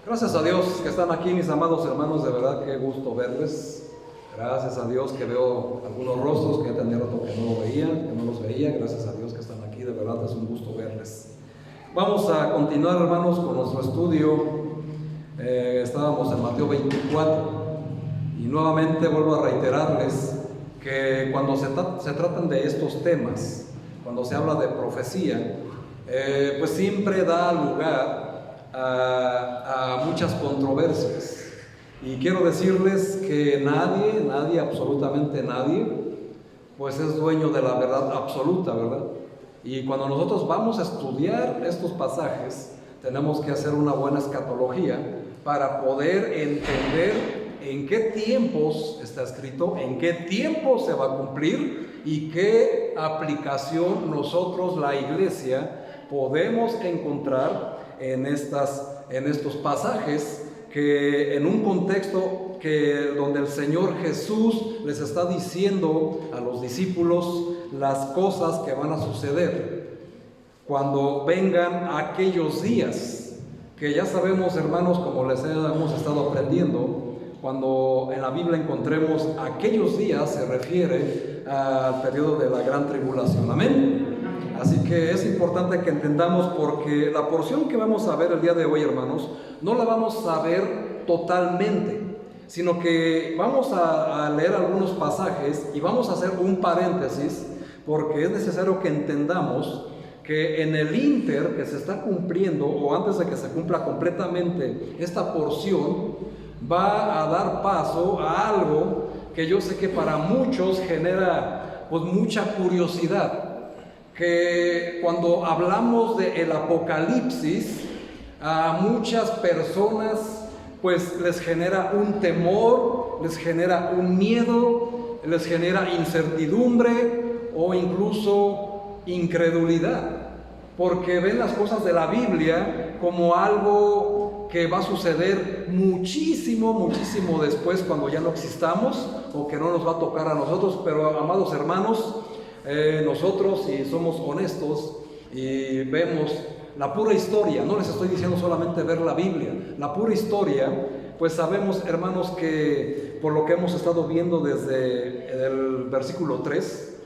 Gracias a Dios que están aquí, mis amados hermanos, de verdad qué gusto verles. Gracias a Dios que veo algunos rostros que tenía rato que no los veía. Gracias a Dios que están aquí, de verdad es un gusto verles. Vamos a continuar, hermanos, con nuestro estudio. Estábamos en Mateo 24 y nuevamente vuelvo a reiterarles que cuando se tratan de estos temas, cuando se habla de profecía, pues siempre da lugar a muchas controversias. Y quiero decirles que nadie, absolutamente nadie, pues es dueño de la verdad absoluta, ¿verdad? Y cuando nosotros vamos a estudiar estos pasajes, tenemos que hacer una buena escatología para poder entender en qué tiempos está escrito, en qué tiempo se va a cumplir y qué aplicación nosotros, la iglesia, podemos encontrar en estos pasajes, que en un contexto donde el Señor Jesús les está diciendo a los discípulos las cosas que van a suceder cuando vengan aquellos días, que ya sabemos, hermanos, como les hemos estado aprendiendo, cuando en la Biblia encontremos aquellos días se refiere al periodo de la gran tribulación. Amén. Así que es importante que entendamos, porque la porción que vamos a ver el día de hoy, hermanos, no la vamos a ver totalmente, sino que vamos a leer algunos pasajes y vamos a hacer un paréntesis, porque es necesario que entendamos que en el ínter que se está cumpliendo, o antes de que se cumpla completamente esta porción, va a dar paso a algo que yo sé que para muchos genera pues mucha curiosidad. Que cuando hablamos del Apocalipsis, a muchas personas pues les genera un temor, les genera un miedo, les genera incertidumbre o incluso incredulidad, porque ven las cosas de la Biblia como algo que va a suceder muchísimo después, cuando ya no existamos, o que no nos va a tocar a nosotros. Pero, amados hermanos, nosotros, si somos honestos y vemos la pura historia, no les estoy diciendo solamente ver la Biblia, la pura historia, pues sabemos, hermanos, que por lo que hemos estado viendo desde el versículo 3,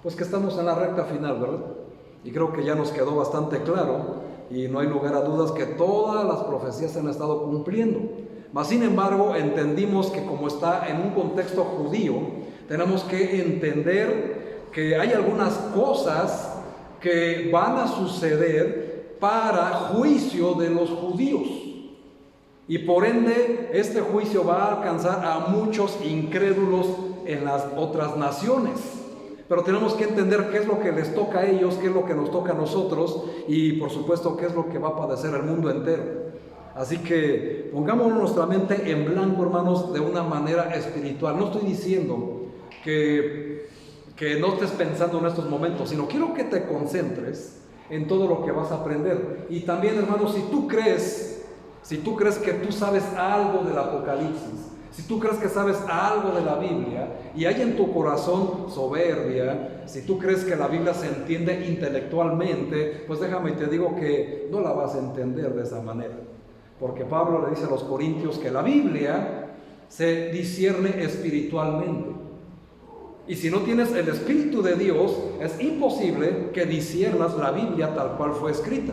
pues que estamos en la recta final, ¿verdad? Y creo que ya nos quedó bastante claro, y no hay lugar a dudas que todas las profecías se han estado cumpliendo. Mas, sin embargo, entendimos que como está en un contexto judío, tenemos que entender que hay algunas cosas que van a suceder para juicio de los judíos, y por ende este juicio va a alcanzar a muchos incrédulos en las otras naciones. Pero tenemos que entender qué es lo que les toca a ellos, qué es lo que nos toca a nosotros, y por supuesto qué es lo que va a padecer el mundo entero. Así que pongamos nuestra mente en blanco, hermanos, de una manera espiritual. No estoy diciendo que no estés pensando en estos momentos, sino quiero que te concentres en todo lo que vas a aprender. Y también, hermanos, si tú crees que tú sabes algo del Apocalipsis, si tú crees que sabes algo de la Biblia y hay en tu corazón soberbia, si tú crees que la Biblia se entiende intelectualmente, pues déjame y te digo que no la vas a entender de esa manera. Porque Pablo le dice a los corintios que la Biblia se discierne espiritualmente. Y si no tienes el Espíritu de Dios, es imposible que disciernas la Biblia tal cual fue escrita.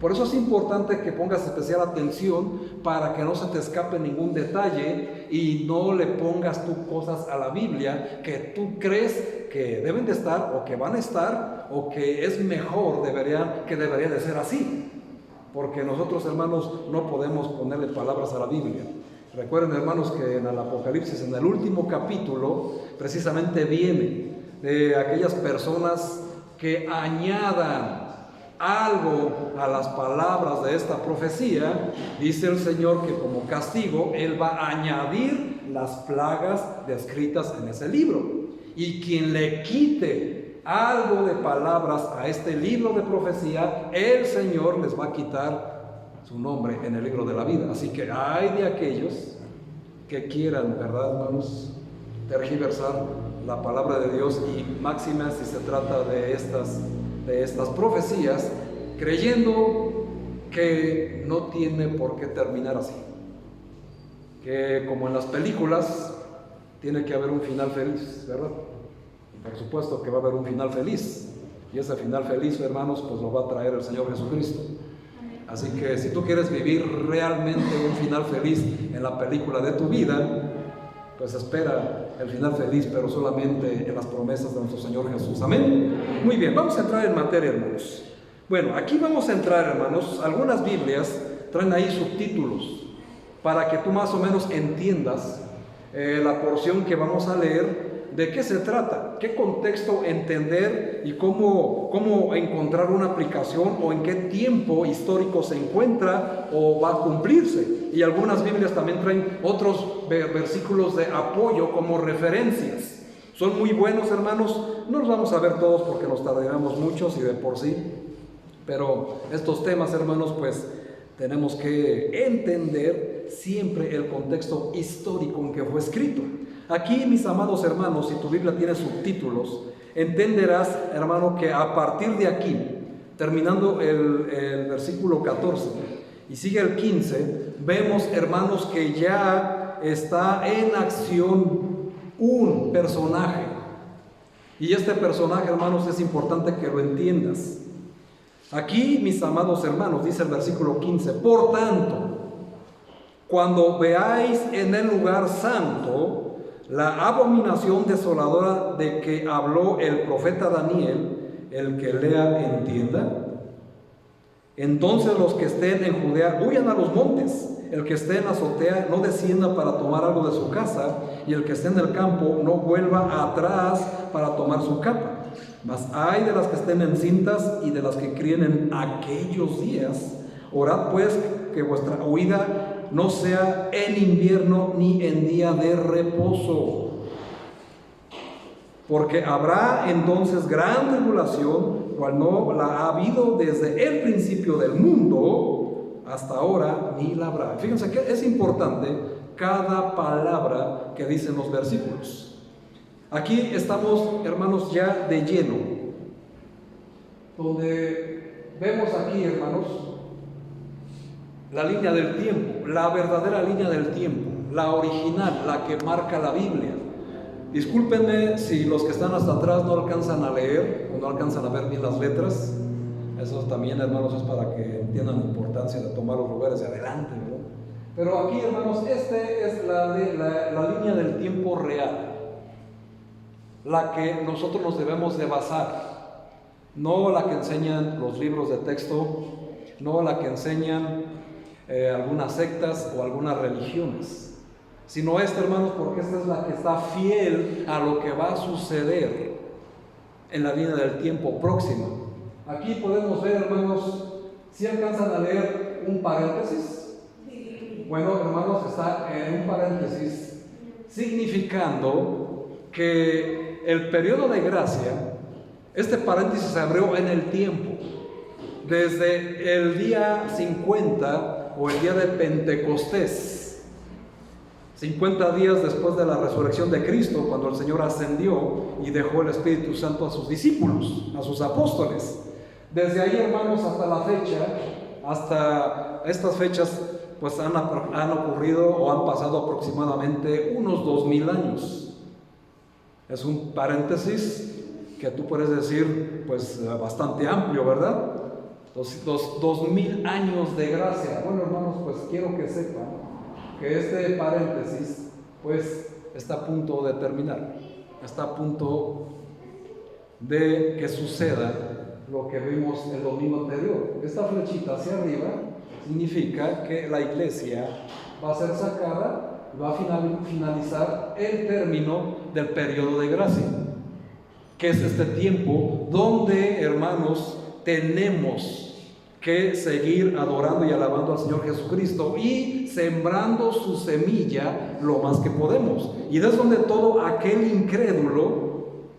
Por eso es importante que pongas especial atención para que no se te escape ningún detalle y no le pongas tú cosas a la Biblia que tú crees que deben de estar, o que van a estar, o que es mejor, que debería de ser así. Porque nosotros, hermanos, no podemos ponerle palabras a la Biblia. Recuerden, hermanos, que en el Apocalipsis, en el último capítulo, precisamente viene de aquellas personas que añadan algo a las palabras de esta profecía. Dice el Señor que como castigo Él va a añadir las plagas descritas en ese libro. Y quien le quite algo de palabras a este libro de profecía, el Señor les va a quitar su nombre en el libro de la vida. Así que hay de aquellos que quieran, ¿verdad, hermanos?, tergiversar la palabra de Dios, y máxima si se trata de estas profecías, creyendo que no tiene por qué terminar así. Que como en las películas, tiene que haber un final feliz, ¿verdad? Y por supuesto que va a haber un final feliz. Y ese final feliz, hermanos, pues lo va a traer el Señor Jesucristo. Así que si tú quieres vivir realmente un final feliz en la película de tu vida, pues espera el final feliz, pero solamente en las promesas de nuestro Señor Jesús. Amén. Muy bien, vamos a entrar en materia, hermanos. Bueno, aquí vamos a entrar, hermanos. Algunas Biblias traen ahí subtítulos para que tú más o menos entiendas la porción que vamos a leer. ¿De qué se trata? ¿Qué contexto entender y cómo encontrar una aplicación o en qué tiempo histórico se encuentra o va a cumplirse? Y algunas Biblias también traen otros versículos de apoyo como referencias. Son muy buenos, hermanos. No los vamos a ver todos porque nos tardaríamos muchos y de por sí. Pero estos temas, hermanos, pues tenemos que entender siempre el contexto histórico en que fue escrito. Aquí, mis amados hermanos, si tu Biblia tiene subtítulos, entenderás, hermano, que a partir de aquí, terminando el versículo 14 y sigue el 15, vemos, hermanos, que ya está en acción un personaje. Y este personaje, hermanos, es importante que lo entiendas. Aquí, mis amados hermanos, dice el versículo 15, por tanto, cuando veáis en el lugar santo la abominación desoladora de que habló el profeta Daniel, el que lea entienda. Entonces los que estén en Judea huyan a los montes, el que esté en la azotea no descienda para tomar algo de su casa, y el que esté en el campo no vuelva atrás para tomar su capa. Mas ay de las que estén encintas y de las que críen en aquellos días. Orad pues que vuestra huida no sea en invierno ni en día de reposo, porque habrá entonces gran tribulación, cual no la ha habido desde el principio del mundo hasta ahora, ni la habrá. Fíjense que es importante cada palabra que dicen los versículos. Aquí estamos, hermanos, ya de lleno, donde vemos aquí, hermanos, la línea del tiempo, la verdadera línea del tiempo, la original, la que marca la Biblia. Discúlpenme si los que están hasta atrás no alcanzan a leer o no alcanzan a ver bien las letras. Eso también, hermanos, es para que entiendan la importancia de tomar los lugares de adelante, ¿verdad? Pero aquí, hermanos, es la línea del tiempo real, la que nosotros nos debemos de basar, no la que enseñan los libros de texto, no la que enseñan algunas sectas o algunas religiones, sino esta, hermanos, porque esta es la que está fiel a lo que va a suceder en la línea del tiempo próximo. Aquí podemos ver, hermanos, si alcanzan a leer un paréntesis. Bueno, hermanos, está en un paréntesis significando que el periodo de gracia, este paréntesis se abrió en el tiempo, desde el día 50 o el día de Pentecostés, 50 días después de la resurrección de Cristo, cuando el Señor ascendió y dejó el Espíritu Santo a sus discípulos, a sus apóstoles. Desde ahí, hermanos, hasta la fecha, hasta estas fechas, pues han ocurrido o han pasado aproximadamente unos 2000 años. Es un paréntesis que tú puedes decir, pues bastante amplio, ¿verdad? Los 2000 años de gracia. Bueno, hermanos, pues quiero que sepan que este paréntesis, pues, está a punto de terminar. Está a punto de que suceda lo que vimos el domingo anterior. Esta flechita hacia arriba significa que la iglesia va a ser sacada, va a finalizar el término del periodo de gracia, que es este tiempo donde, hermanos, tenemos que seguir adorando y alabando al Señor Jesucristo y sembrando su semilla lo más que podemos. Y es donde todo aquel incrédulo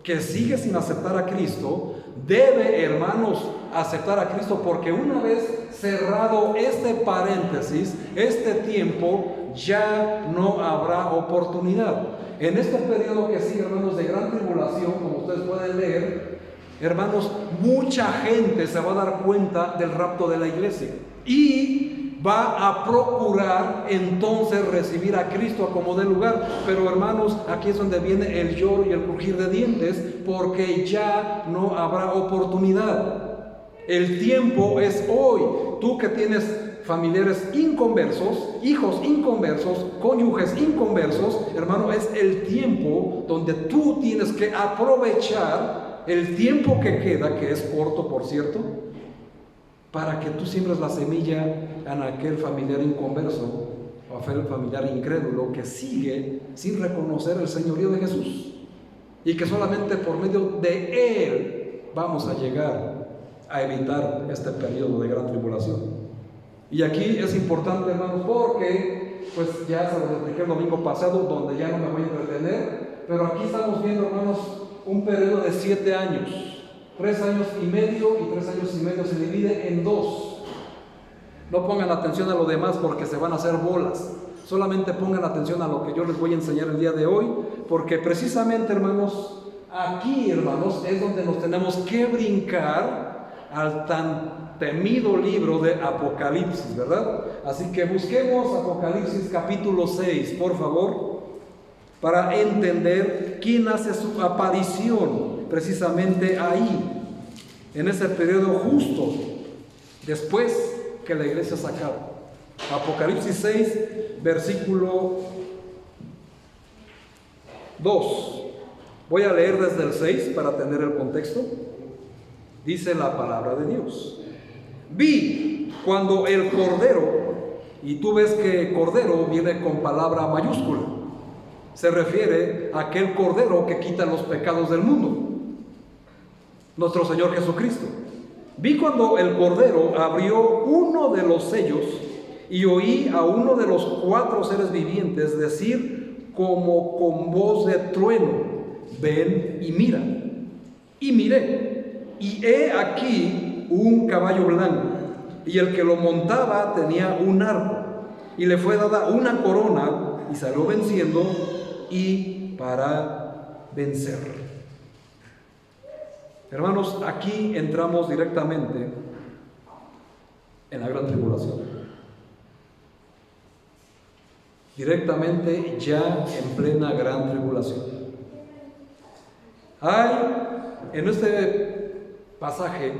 que sigue sin aceptar a Cristo debe, hermanos, aceptar a Cristo, porque una vez cerrado este paréntesis, este tiempo, ya no habrá oportunidad. En este periodo que sigue, hermanos, de gran tribulación, como ustedes pueden leer, hermanos, mucha gente se va a dar cuenta del rapto de la iglesia. y va a procurar entonces recibir a Cristo a como dé lugar. Pero hermanos, aquí es donde viene el lloro y el crujir de dientes, porque ya no habrá oportunidad. El tiempo es hoy. Tú que tienes familiares inconversos, hijos inconversos, cónyuges inconversos, hermano, es el tiempo donde tú tienes que aprovechar el tiempo que queda, que es corto, por cierto, para que tú siembres la semilla en aquel familiar inconverso o aquel familiar incrédulo que sigue sin reconocer el señorío de Jesús, y que solamente por medio de Él vamos a llegar a evitar este periodo de gran tribulación. Y aquí es importante, hermanos, porque pues ya se lo expliqué el domingo pasado, donde ya no me voy a entretener, pero aquí estamos viendo, hermanos, un periodo de 7 años. 3 años y medio y 3 años y medio se divide en 2. No pongan atención a lo demás porque se van a hacer bolas. Solamente pongan atención a lo que yo les voy a enseñar el día de hoy, porque precisamente, hermanos, aquí, hermanos, es donde nos tenemos que brincar al tan temido libro de Apocalipsis, ¿verdad? Así que busquemos Apocalipsis capítulo 6, por favor, para entender quién hace su aparición precisamente ahí, en ese periodo justo después que la iglesia se acaba. Apocalipsis 6, versículo 2. Voy a leer desde el 6 para tener el contexto. Dice la palabra de Dios: vi cuando el Cordero, y tú ves que Cordero viene con palabra mayúscula, se refiere a aquel Cordero que quita los pecados del mundo, nuestro Señor Jesucristo. Vi cuando el Cordero abrió uno de los sellos y oí a uno de los 4 seres vivientes decir como con voz de trueno: ven y mira. Y miré, y he aquí un caballo blanco, y el que lo montaba tenía un arco, y le fue dada una corona, y salió venciendo y para vencer. Hermanos, aquí entramos directamente en la gran tribulación. Directamente ya en plena gran tribulación. Hay en este pasaje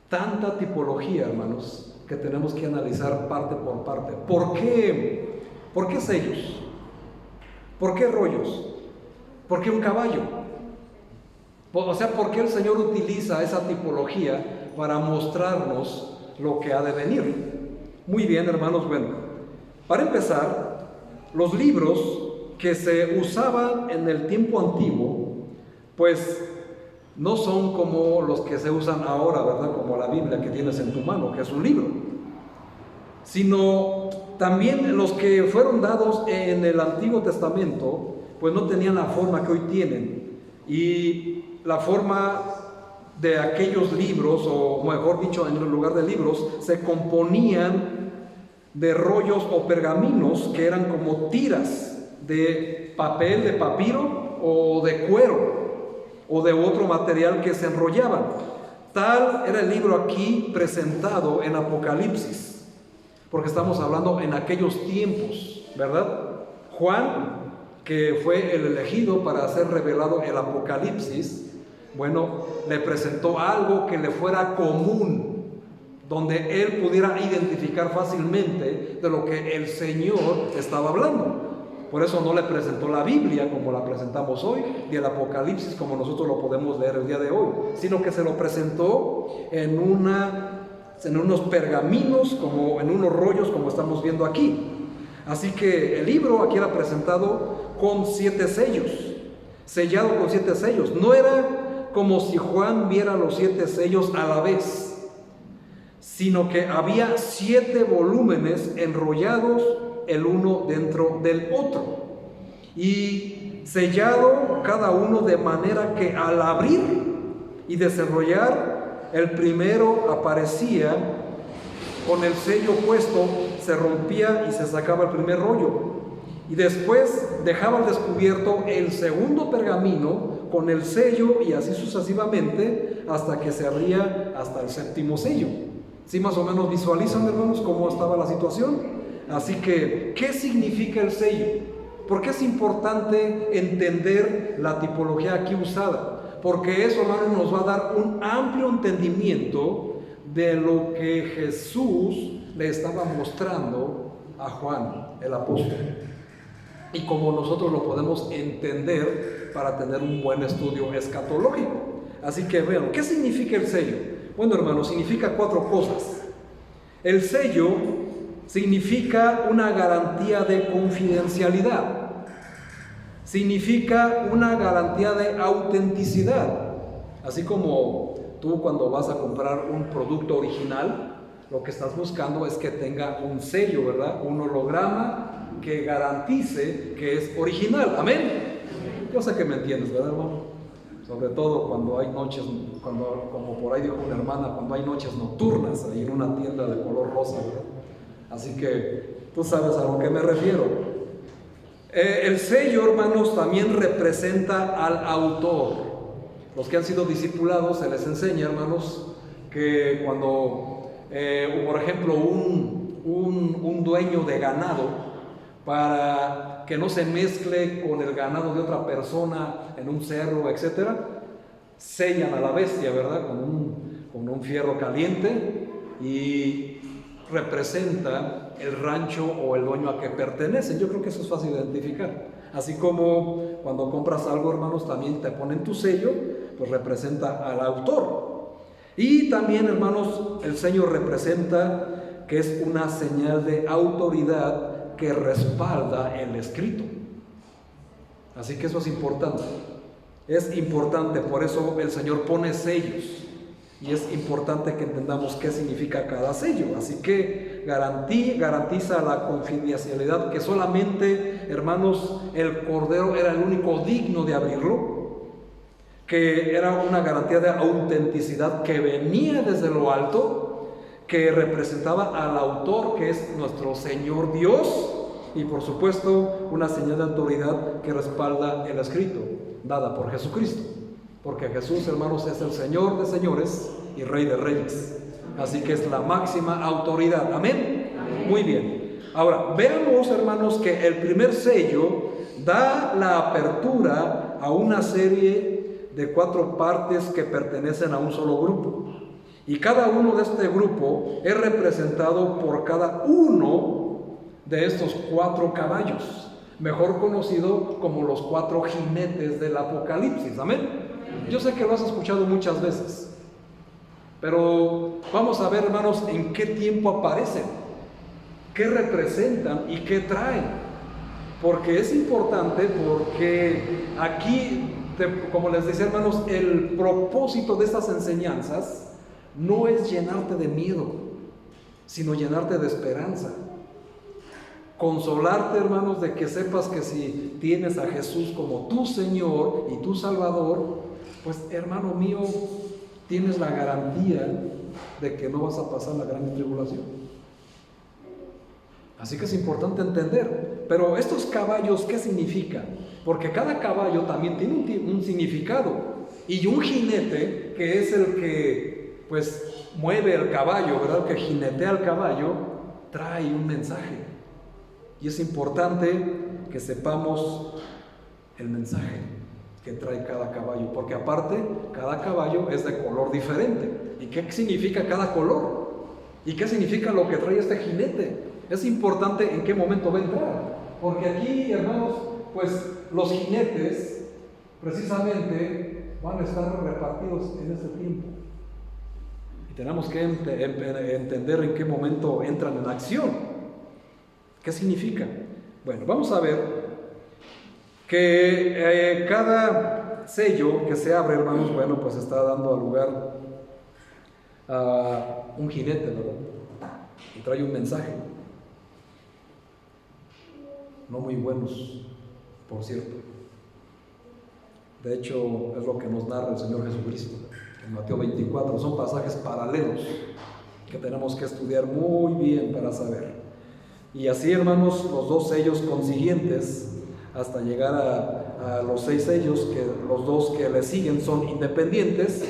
tanta tipología, hermanos, que tenemos que analizar parte por parte. ¿Por qué? ¿Por qué sellos? ¿Por qué rollos? ¿Por qué un caballo? O sea, ¿por qué el Señor utiliza esa tipología para mostrarnos lo que ha de venir? Muy bien, hermanos, bueno, para empezar, los libros que se usaban en el tiempo antiguo, pues no son como los que se usan ahora, ¿verdad? Como la Biblia que tienes en tu mano, que es un libro, sino también los que fueron dados en el Antiguo Testamento, pues no tenían la forma que hoy tienen. Y la forma de aquellos libros, o mejor dicho, en lugar de libros, se componían de rollos o pergaminos que eran como tiras de papel, de papiro o de cuero o de otro material que se enrollaban. Tal era el libro aquí presentado en Apocalipsis, porque estamos hablando en aquellos tiempos, ¿verdad? Juan, que fue el elegido para ser revelado el Apocalipsis, bueno, le presentó algo que le fuera común, donde él pudiera identificar fácilmente de lo que el Señor estaba hablando. Por eso no le presentó la Biblia como la presentamos hoy, ni el Apocalipsis como nosotros lo podemos leer el día de hoy, sino que se lo presentó en unos pergaminos, como en unos rollos, como estamos viendo aquí. Así que el libro aquí era presentado con 7 sellos, sellado con 7 sellos. No era como si Juan viera los 7 sellos a la vez, sino que había 7 volúmenes enrollados el uno dentro del otro y sellado cada uno de manera que al abrir y desenrollar el primero aparecía con el sello puesto, se rompía y se sacaba el primer rollo, y después dejaba al descubierto el segundo pergamino con el sello, y así sucesivamente hasta que se abría hasta el 7º sello. ¿Sí más o menos visualizan, hermanos, cómo estaba la situación? Así que, ¿qué significa el sello? ¿Por qué es importante entender la tipología aquí usada? Porque eso, hermanos, nos va a dar un amplio entendimiento de lo que Jesús le estaba mostrando a Juan, el apóstol, y cómo nosotros lo podemos entender para tener un buen estudio escatológico. Así que vean, ¿qué significa el sello? Bueno, hermanos, significa 4 cosas. El sello significa una garantía de confidencialidad, significa una garantía de autenticidad. Así como tú cuando vas a comprar un producto original, lo que estás buscando es que tenga un sello, ¿verdad? Un holograma que garantice que es original. Amén. Yo sé que me entiendes, ¿verdad, hermano? Sobre todo cuando hay noches, como por ahí dijo una hermana, cuando hay noches nocturnas ahí en una tienda de color rosa, ¿verdad? Así que tú sabes a lo que me refiero. El sello, hermanos, también representa al autor. Los que han sido discipulados se les enseña, hermanos, que cuando, por ejemplo, un dueño de ganado, para que no se mezcle con el ganado de otra persona en un cerro, etcétera, sellan a la bestia, ¿verdad? Con un fierro caliente, y representa el rancho o el dueño a que pertenece. Yo creo que eso es fácil de identificar. Así como cuando compras algo, hermanos, también te ponen tu sello, pues representa al autor. Y también, hermanos, el sello representa que es una señal de autoridad que respalda el escrito. Así que eso es importante. Es importante, por eso el Señor pone sellos. Y es importante que entendamos qué significa cada sello. Así que garantiza la confidencialidad, que solamente, hermanos, el Cordero era el único digno de abrirlo. Que era una garantía de autenticidad que venía desde lo alto, que representaba al autor, que es nuestro Señor Dios, y por supuesto una señal de autoridad que respalda el escrito, dada por Jesucristo, porque Jesús, hermanos, es el Señor de señores y Rey de reyes, así que es la máxima autoridad. ¿Amén? Amén. Muy bien. Ahora, veamos, hermanos, que el primer sello da la apertura a una serie de 4 partes que pertenecen a un solo grupo. Y cada uno de este grupo es representado por cada uno de estos 4 caballos, mejor conocido como los 4 jinetes del Apocalipsis. Amén. Yo sé que lo has escuchado muchas veces, pero vamos a ver, hermanos, en qué tiempo aparecen, qué representan y qué traen. Porque es importante, porque aquí, como les decía, hermanos, el propósito de estas enseñanzas no es llenarte de miedo, sino llenarte de esperanza. Consolarte, hermanos, de que sepas que si tienes a Jesús como tu Señor y tu Salvador, pues, hermano mío, tienes la garantía de que no vas a pasar la gran tribulación. Así que es importante entender. Pero estos caballos, ¿qué significan? Porque cada caballo también tiene un significado. Y un jinete, que es el que pues mueve el caballo, ¿verdad? Que jinetea el caballo, trae un mensaje. Y es importante que sepamos el mensaje que trae cada caballo, porque aparte, cada caballo es de color diferente. ¿Y qué significa cada color? ¿Y qué significa lo que trae este jinete? Es importante en qué momento va a entrar, porque aquí, hermanos, pues los jinetes precisamente van a estar repartidos en este tiempo. Tenemos que entender en qué momento entran en acción. ¿Qué significa? Bueno, vamos a ver que cada sello que se abre, hermanos, bueno, pues está dando lugar a un jinete, ¿verdad? Y trae un mensaje. No muy buenos, por cierto. De hecho, es lo que nos narra el Señor Jesucristo en Mateo 24. Son pasajes paralelos que tenemos que estudiar muy bien para saber. Y así, hermanos, los 2 sellos consiguientes, hasta llegar a los 6 sellos, que los 2 que le siguen son independientes,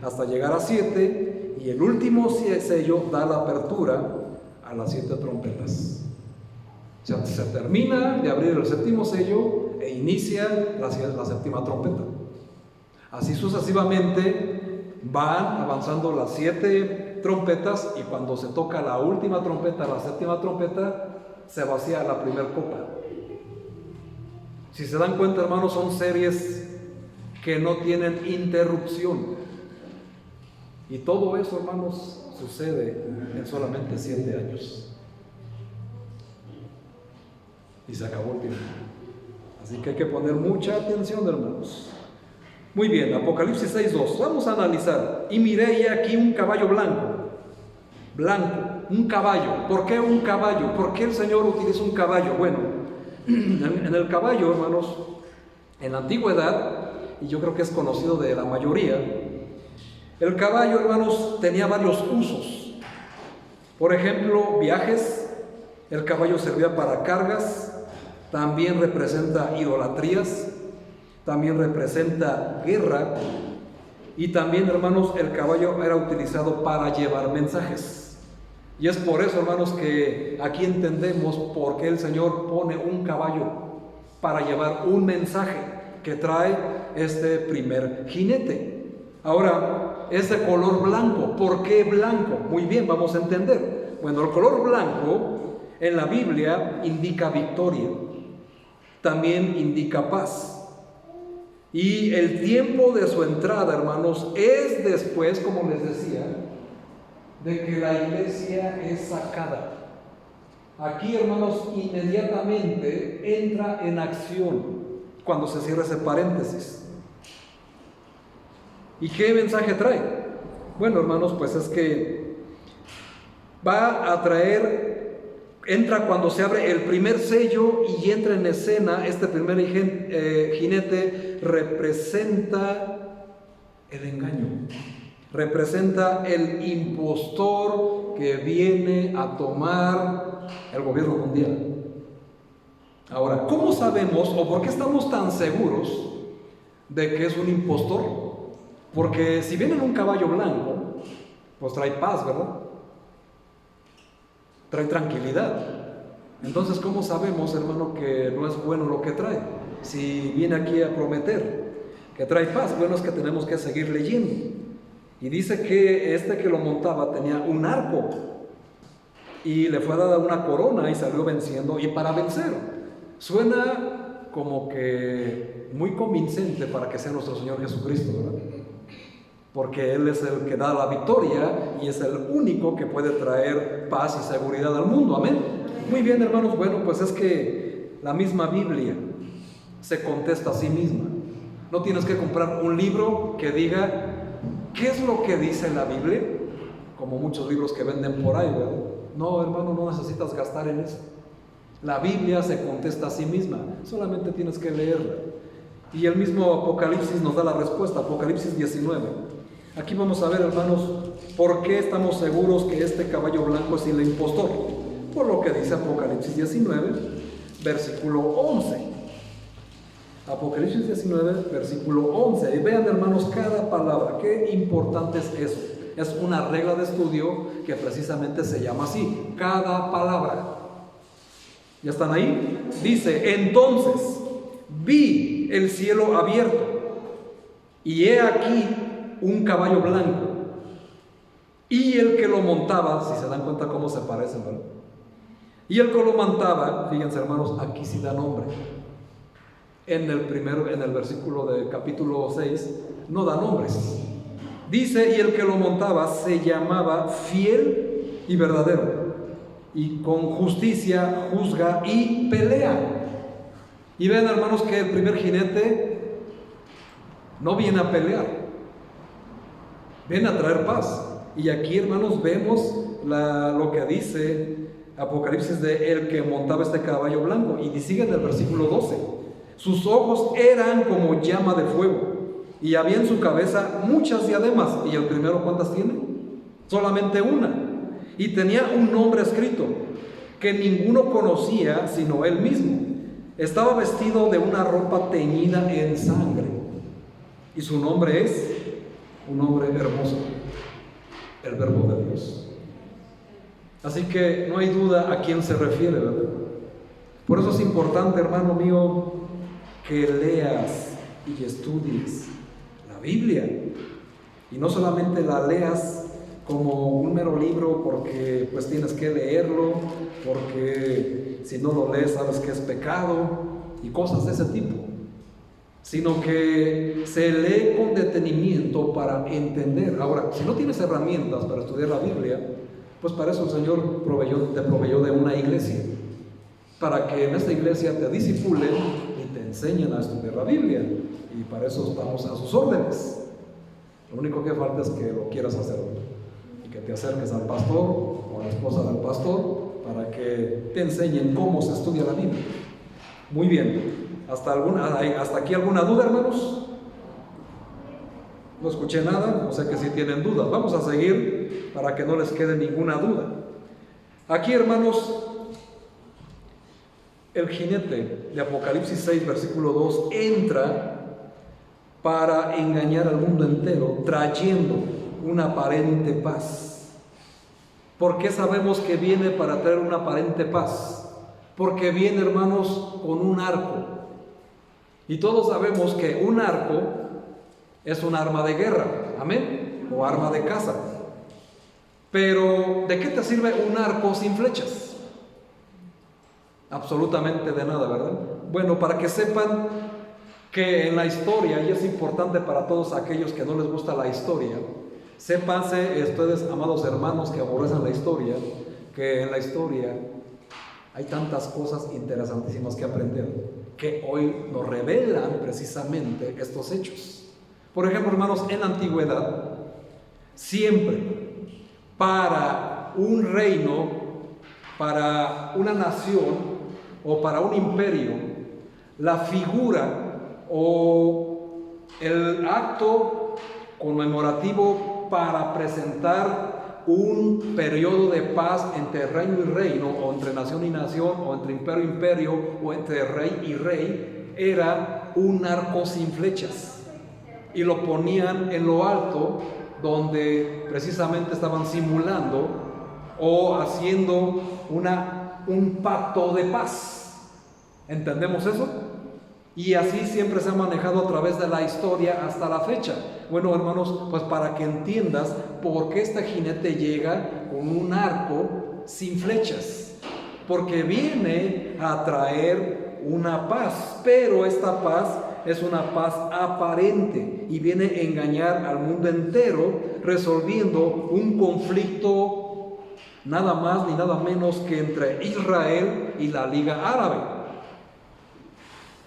hasta llegar a 7, y el último sello da la apertura a las 7 trompetas. O sea, se termina de abrir el séptimo sello e inicia la séptima trompeta. Así sucesivamente van avanzando las 7 trompetas, y cuando se toca la última trompeta, la séptima trompeta, se vacía la primera copa. Si se dan cuenta, hermanos, son series que no tienen interrupción. Y todo eso, hermanos, sucede en solamente 7 años. Y se acabó el tiempo. Así que hay que poner mucha atención, hermanos. Muy bien, Apocalipsis 6:2. Vamos a analizar. Y miré y aquí un caballo blanco. Blanco, un caballo. ¿Por qué un caballo? ¿Por qué el Señor utiliza un caballo? Bueno, en el caballo, hermanos, en la antigüedad, y yo creo que es conocido de la mayoría, el caballo, hermanos, tenía varios usos. Por ejemplo, viajes. El caballo servía para cargas. También representa idolatrías. También representa guerra. Y también, hermanos, el caballo era utilizado para llevar mensajes. Y es por eso, hermanos, que aquí entendemos por qué el Señor pone un caballo para llevar un mensaje que trae este primer jinete. Ahora, ese color blanco, ¿por qué blanco? Muy bien, vamos a entender. Bueno, el color blanco en la Biblia indica victoria, también indica paz. Y el tiempo de su entrada, hermanos, es después, como les decía, de que la iglesia es sacada. Aquí, hermanos, inmediatamente entra en acción cuando se cierra ese paréntesis. ¿Y qué mensaje trae? Bueno, hermanos, pues es que va a traer, entra cuando se abre el primer sello y entra en escena. Este primer jinete representa el engaño, representa el impostor que viene a tomar el gobierno mundial. Ahora, ¿cómo sabemos o por qué estamos tan seguros de que es un impostor? Porque si viene en un caballo blanco, pues trae paz, ¿verdad? Trae tranquilidad. Entonces, ¿cómo sabemos, hermano, que no es bueno lo que trae? Si viene aquí a prometer que trae paz, bueno, es que tenemos que seguir leyendo. Y dice que este que lo montaba tenía un arco y le fue dada una corona y salió venciendo y para vencer. Suena como que muy convincente para que sea nuestro Señor Jesucristo, ¿verdad? Porque Él es el que da la victoria y es el único que puede traer paz y seguridad al mundo. Amén. Muy bien, hermanos. Bueno, pues es que la misma Biblia se contesta a sí misma. No tienes que comprar un libro que diga ¿qué es lo que dice la Biblia? Como muchos libros que venden por ahí, ¿verdad? No, hermano, no necesitas gastar en eso. La Biblia se contesta a sí misma. Solamente tienes que leerla. Y el mismo Apocalipsis nos da la respuesta. Apocalipsis 19. Aquí vamos a ver, hermanos, por qué estamos seguros que este caballo blanco es el impostor. Por lo que dice Apocalipsis 19, versículo 11. Apocalipsis 19, versículo 11. Y vean, hermanos, cada palabra. Qué importante es eso. Es una regla de estudio que precisamente se llama así. Cada palabra. ¿Ya están ahí? Dice, entonces vi el cielo abierto y he aquí un caballo blanco y el que lo montaba, si se dan cuenta cómo se parecen, ¿verdad? Y el que lo montaba, fíjense, hermanos, aquí sí da nombre. En el versículo del capítulo 6 no da nombres. Dice, y el que lo montaba se llamaba Fiel y Verdadero, y con justicia juzga y pelea. Y vean, hermanos, que el primer jinete no viene a pelear, viene a traer paz. Y aquí, hermanos, vemos lo que dice Apocalipsis de el que montaba este caballo blanco. Y sigue en el versículo 12. Sus ojos eran como llama de fuego y había en su cabeza muchas diademas. ¿Y el primero cuántas tiene? Solamente una. Y tenía un nombre escrito que ninguno conocía sino él mismo. Estaba vestido de una ropa teñida en sangre y su nombre es un nombre hermoso. el verbo de Dios. Así que no hay duda a quién se refiere, ¿verdad? Por eso es importante, hermano mío, que leas y estudies la Biblia. Y no solamente la leas como un mero libro porque pues tienes que leerlo, porque si no lo lees sabes que es pecado y cosas de ese tipo, sino que se lee con detenimiento para entender. Ahora, si no tienes herramientas para estudiar la Biblia, pues para eso el Señor te proveyó de una iglesia, para que en esta iglesia te disipulen y te enseñen a estudiar la Biblia, y para eso estamos a sus órdenes. Lo único que falta es que lo quieras hacer y que te acerques al pastor o a la esposa del pastor para que te enseñen cómo se estudia la Biblia. Muy bien, ¿hasta aquí alguna duda, hermanos? No escuché nada, o sea que sí tienen dudas. Vamos a seguir para que no les quede ninguna duda. Aquí, hermanos, el jinete de Apocalipsis 6, versículo 2, entra para engañar al mundo entero, trayendo una aparente paz. ¿Por qué sabemos que viene para traer una aparente paz? Porque viene, hermanos, con un arco. Y todos sabemos que un arco es un arma de guerra, amén, o arma de caza. Pero, ¿de qué te sirve un arco sin flechas? Absolutamente de nada, ¿verdad? Bueno, para que sepan que en la historia, y es importante para todos aquellos que no les gusta la historia, sépanse ustedes, amados hermanos que aborrecen la historia, que en la historia hay tantas cosas interesantísimas que aprender, que hoy nos revelan precisamente estos hechos. Por ejemplo, hermanos, en la antigüedad, siempre para un reino, para una nación o para un imperio, la figura o el acto conmemorativo para presentar un periodo de paz entre reino y reino, o entre nación y nación, o entre imperio y imperio, o entre rey y rey, era un arco sin flechas, y lo ponían en lo alto, donde precisamente estaban simulando o haciendo un pacto de paz. ¿Entendemos eso? Y así siempre se ha manejado a través de la historia hasta la fecha. Bueno, hermanos, pues para que entiendas por qué este jinete llega con un arco sin flechas. Porque viene a traer una paz, pero esta paz es una paz aparente y viene a engañar al mundo entero, resolviendo un conflicto nada más ni nada menos que entre Israel y la Liga Árabe.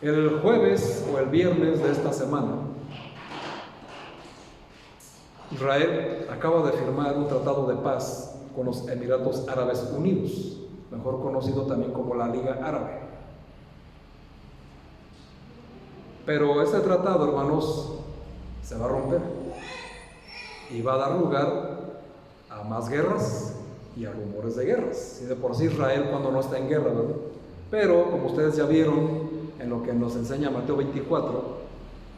El jueves o el viernes de esta semana, Israel acaba de firmar un tratado de paz con los Emiratos Árabes Unidos, mejor conocido también como la Liga Árabe. Pero ese tratado, hermanos, se va a romper y va a dar lugar a más guerras y a rumores de guerras. Y de por sí Israel cuando no está en guerra, ¿verdad? Pero como ustedes ya vieron en lo que nos enseña Mateo 24,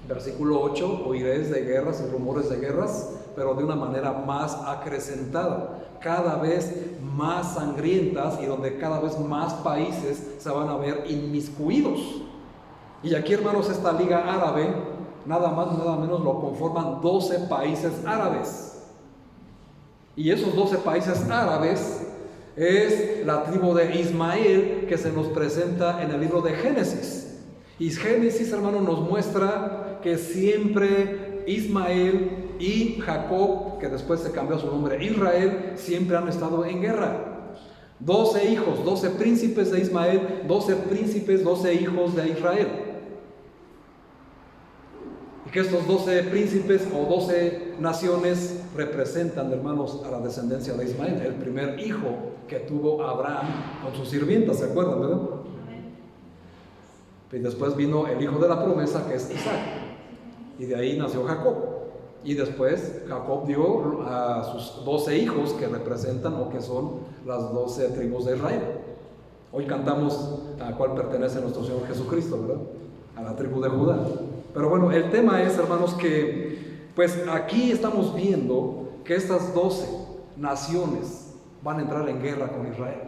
versículo 8, oiréis de guerras y rumores de guerras, pero de una manera más acrecentada, cada vez más sangrientas, y donde cada vez más países se van a ver inmiscuidos. Y aquí, hermanos, esta Liga Árabe, nada más ni nada menos lo conforman 12 países árabes. Y esos 12 países árabes es la tribu de Ismael, que se nos presenta en el libro de Génesis. Y Génesis, hermano, nos muestra que siempre Ismael y Jacob, que después se cambió su nombre Israel, siempre han estado en guerra. 12 hijos, 12 príncipes de Ismael, 12 príncipes, 12 hijos de Israel. Y que estos 12 príncipes o 12 naciones representan, hermanos, a la descendencia de Ismael, el primer hijo que tuvo Abraham con sus sirvientas, ¿se acuerdan, verdad? Y después vino el hijo de la promesa, que es Isaac, y de ahí nació Jacob. Y después Jacob dio a sus 12 hijos, que representan o que son las 12 tribus de Israel. Hoy cantamos a cuál pertenece nuestro Señor Jesucristo, ¿verdad? A la tribu de Judá. Pero bueno, el tema es, hermanos, que pues aquí estamos viendo que estas 12 naciones van a entrar en guerra con Israel.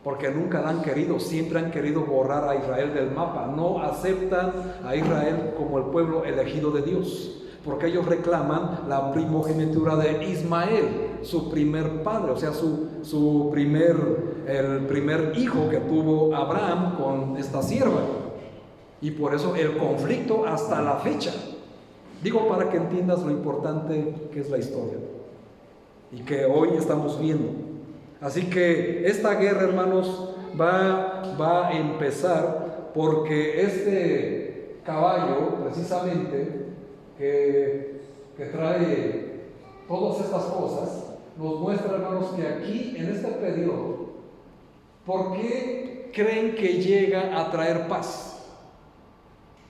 Porque nunca la han querido, siempre han querido borrar a Israel del mapa. No aceptan a Israel como el pueblo elegido de Dios, porque ellos reclaman la primogenitura de Ismael, su primer padre, o sea, el primer hijo que tuvo Abraham con esta sierva. Y por eso el conflicto hasta la fecha. Digo, para que entiendas lo importante que es la historia y que hoy estamos viendo. Así que esta guerra, hermanos, va a empezar porque este caballo, precisamente, que trae todas estas cosas, nos muestra, hermanos, que aquí, en este periodo, ¿por qué creen que llega a traer paz?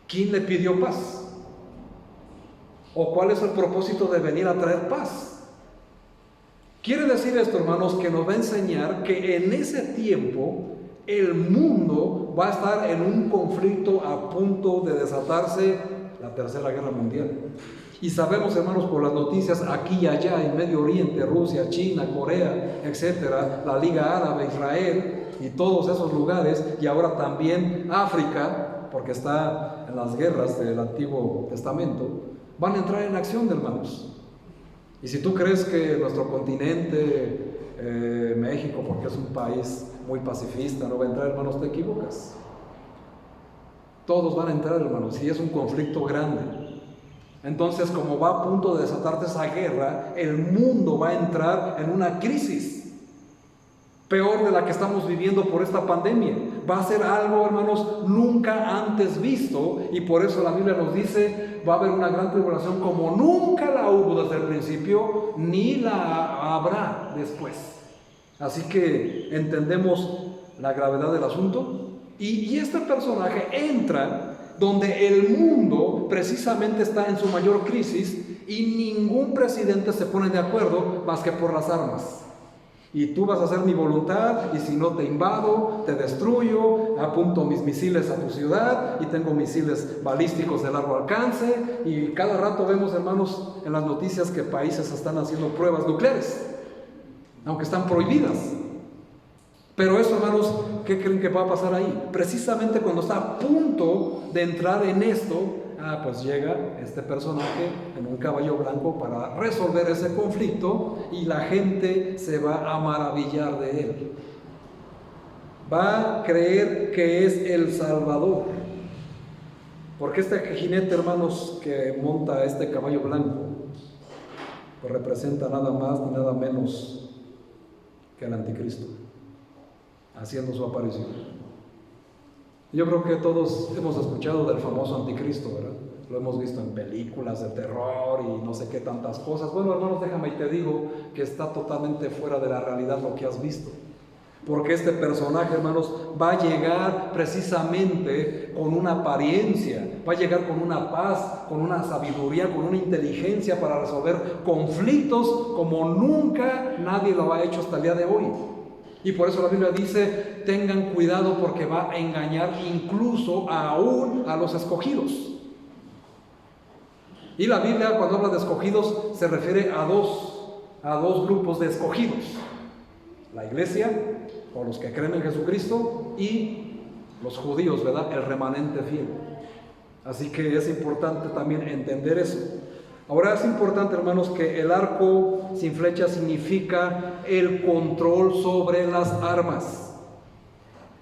¿Quién le pidió paz? ¿O cuál es el propósito de venir a traer paz? Quiere decir esto, hermanos, que nos va a enseñar que en ese tiempo el mundo va a estar en un conflicto a punto de desatarse, la Tercera Guerra Mundial. Y sabemos, hermanos, por las noticias aquí y allá, en Medio Oriente, Rusia, China, Corea, etcétera, la Liga Árabe, Israel y todos esos lugares, y ahora también África, porque está en las guerras del Antiguo Testamento, van a entrar en acción, hermanos. Y si tú crees que nuestro continente, México, porque es un país muy pacifista, no va a entrar, hermanos, te equivocas. Todos van a entrar, hermanos, y es un conflicto grande. Entonces, como va a punto de desatarse esa guerra, el mundo va a entrar en una crisis peor de la que estamos viviendo por esta pandemia. Va a ser algo, hermanos, nunca antes visto, y por eso la Biblia nos dice, va a haber una gran tribulación como nunca la hubo desde el principio, ni la habrá después. Así que entendemos la gravedad del asunto, y este personaje entra donde el mundo precisamente está en su mayor crisis, y ningún presidente se pone de acuerdo más que por las armas. Y tú vas a hacer mi voluntad, y si no te invado, te destruyo, apunto mis misiles a tu ciudad, y tengo misiles balísticos de largo alcance, y cada rato vemos, hermanos, en las noticias que países están haciendo pruebas nucleares, aunque están prohibidas. Pero eso, hermanos, ¿qué creen que va a pasar ahí? Precisamente cuando está a punto de entrar en esto, pues llega este personaje en un caballo blanco para resolver ese conflicto, y la gente se va a maravillar de él. Va a creer que es el Salvador. Porque este jinete, hermanos, que monta este caballo blanco, pues representa nada más ni nada menos que al anticristo, haciendo su aparición. Yo creo que todos hemos escuchado del famoso anticristo, ¿verdad? Lo hemos visto en películas de terror y no sé qué tantas cosas. Bueno, hermanos, déjame y te digo que está totalmente fuera de la realidad lo que has visto. Porque este personaje, hermanos, va a llegar precisamente con una apariencia, va a llegar con una paz, con una sabiduría, con una inteligencia para resolver conflictos como nunca nadie lo ha hecho hasta el día de hoy. Y por eso la Biblia dice, tengan cuidado porque va a engañar incluso aún a los escogidos. Y la Biblia, cuando habla de escogidos, se refiere a dos grupos de escogidos: la iglesia, o los que creen en Jesucristo, y los judíos, ¿verdad? El remanente fiel. Así que es importante también entender eso. Ahora es importante, hermanos, que el arco sin flecha significa el control sobre las armas.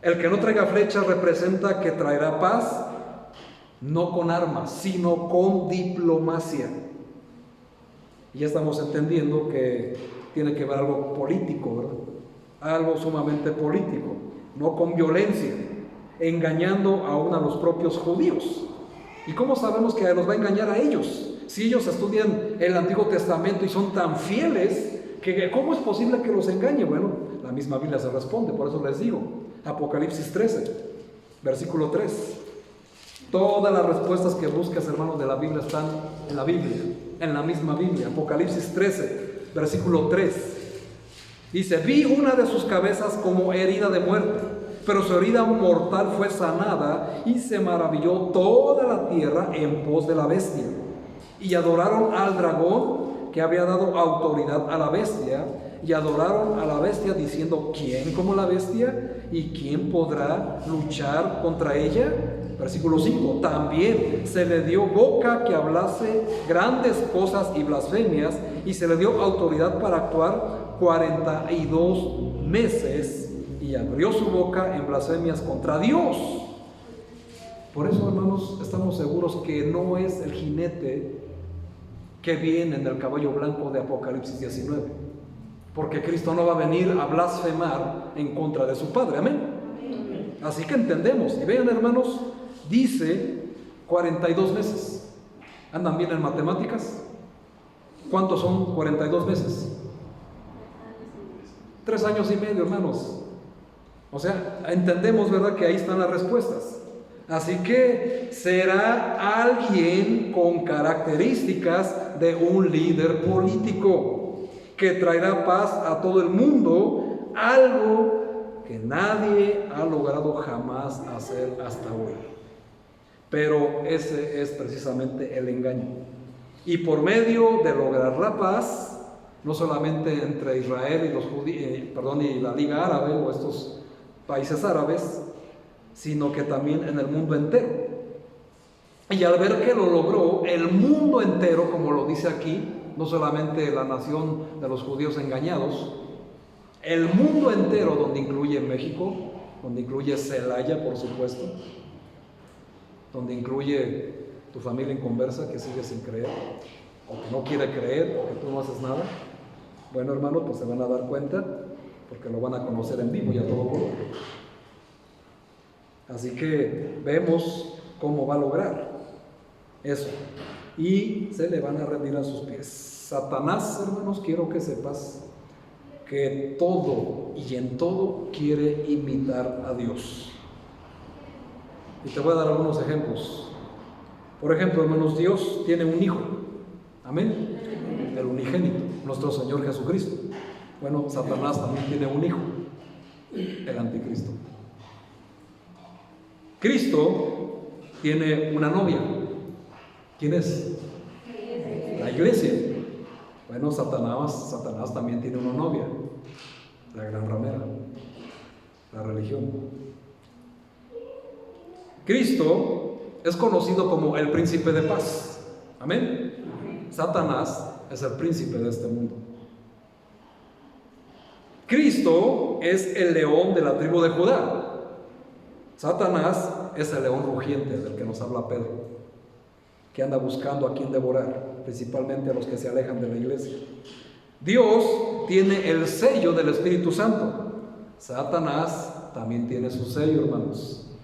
El que no traiga flechas representa que traerá paz, no con armas, sino con diplomacia. Y ya estamos entendiendo que tiene que ver algo político, ¿verdad? Algo sumamente político, no con violencia, engañando aún a los propios judíos. ¿Y cómo sabemos que los va a engañar a ellos? Si ellos estudian el Antiguo Testamento y son tan fieles, que ¿cómo es posible que los engañe? Bueno, la misma Biblia se responde, por eso les digo. Apocalipsis 13, versículo 3. Todas las respuestas que buscas, hermanos, de la Biblia están en la Biblia, en la misma Biblia. Apocalipsis 13, versículo 3. Dice, vi una de sus cabezas como herida de muerte, pero su herida mortal fue sanada, y se maravilló toda la tierra en pos de la bestia. Y adoraron al dragón, que había dado autoridad a la bestia, y adoraron a la bestia diciendo: ¿quién como la bestia? ¿Y quién podrá luchar contra ella? Versículo 5: también se le dio boca que hablase grandes cosas y blasfemias, y se le dio autoridad para actuar 42 meses, y abrió su boca en blasfemias contra Dios. Por eso, hermanos, estamos seguros que no es el jinete que viene en el caballo blanco de Apocalipsis 19, porque Cristo no va a venir a blasfemar en contra de su Padre. Amén. Así que entendemos. Y vean, hermanos, dice 42 meses. ¿Andan bien en matemáticas? ¿Cuántos son 42 meses? 3 años y medio, hermanos. O sea, entendemos, ¿verdad?, que ahí están las respuestas. Así que será alguien con características de un líder político que traerá paz a todo el mundo, algo que nadie ha logrado jamás hacer hasta hoy. Pero ese es precisamente el engaño. Y por medio de lograr la paz, no solamente entre Israel y los y la Liga Árabe o estos países árabes, sino que también en el mundo entero. Y al ver que lo logró el mundo entero, como lo dice aquí, no solamente la nación de los judíos engañados, el mundo entero, donde incluye México, donde incluye Celaya, por supuesto, donde incluye tu familia inconversa que sigue sin creer, o que no quiere creer, o que tú no haces nada. Bueno, hermanos, pues se van a dar cuenta, porque lo van a conocer en vivo y a todo color. Así que vemos cómo va a lograr eso, y se le van a rendir a sus pies. Satanás, hermanos, quiero que sepas que todo y en todo quiere imitar a Dios. Y te voy a dar algunos ejemplos. Por ejemplo, hermanos, Dios tiene un hijo. Amén. El unigénito, nuestro Señor Jesucristo. Bueno, Satanás también tiene un hijo, el anticristo. Cristo tiene una novia. ¿Quién es? La iglesia. Bueno, Satanás también tiene una novia, la gran ramera, la religión. Cristo es conocido como el príncipe de paz. Amén. Satanás es el príncipe de este mundo. Cristo es el león de la tribu de Judá. Satanás es el león rugiente del que nos habla Pedro, que anda buscando a quien devorar, principalmente a los que se alejan de la iglesia. Dios tiene el sello del Espíritu Santo. Satanás también tiene su sello, hermanos,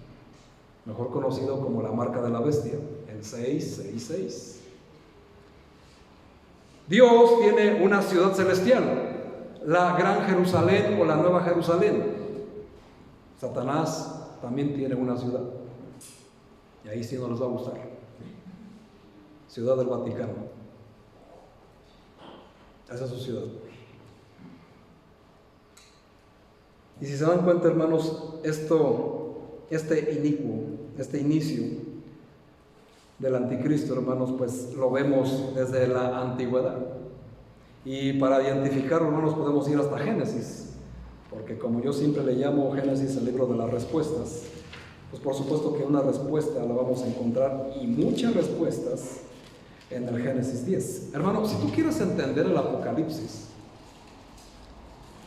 mejor conocido como la marca de la bestia, el 666. Dios tiene una ciudad celestial, la Gran Jerusalén o la Nueva Jerusalén. Satanás también tiene una ciudad, y ahí sí no les va a gustar. Ciudad del Vaticano. Esa es su ciudad. Y si se dan cuenta, hermanos, este inicio del anticristo, hermanos, pues lo vemos desde la antigüedad. Y para identificarlo no nos podemos ir hasta Génesis, porque como yo siempre le llamo Génesis el libro de las respuestas, pues por supuesto que una respuesta la vamos a encontrar, y muchas respuestas, en el Génesis 10. Hermano, si tú quieres entender el Apocalipsis,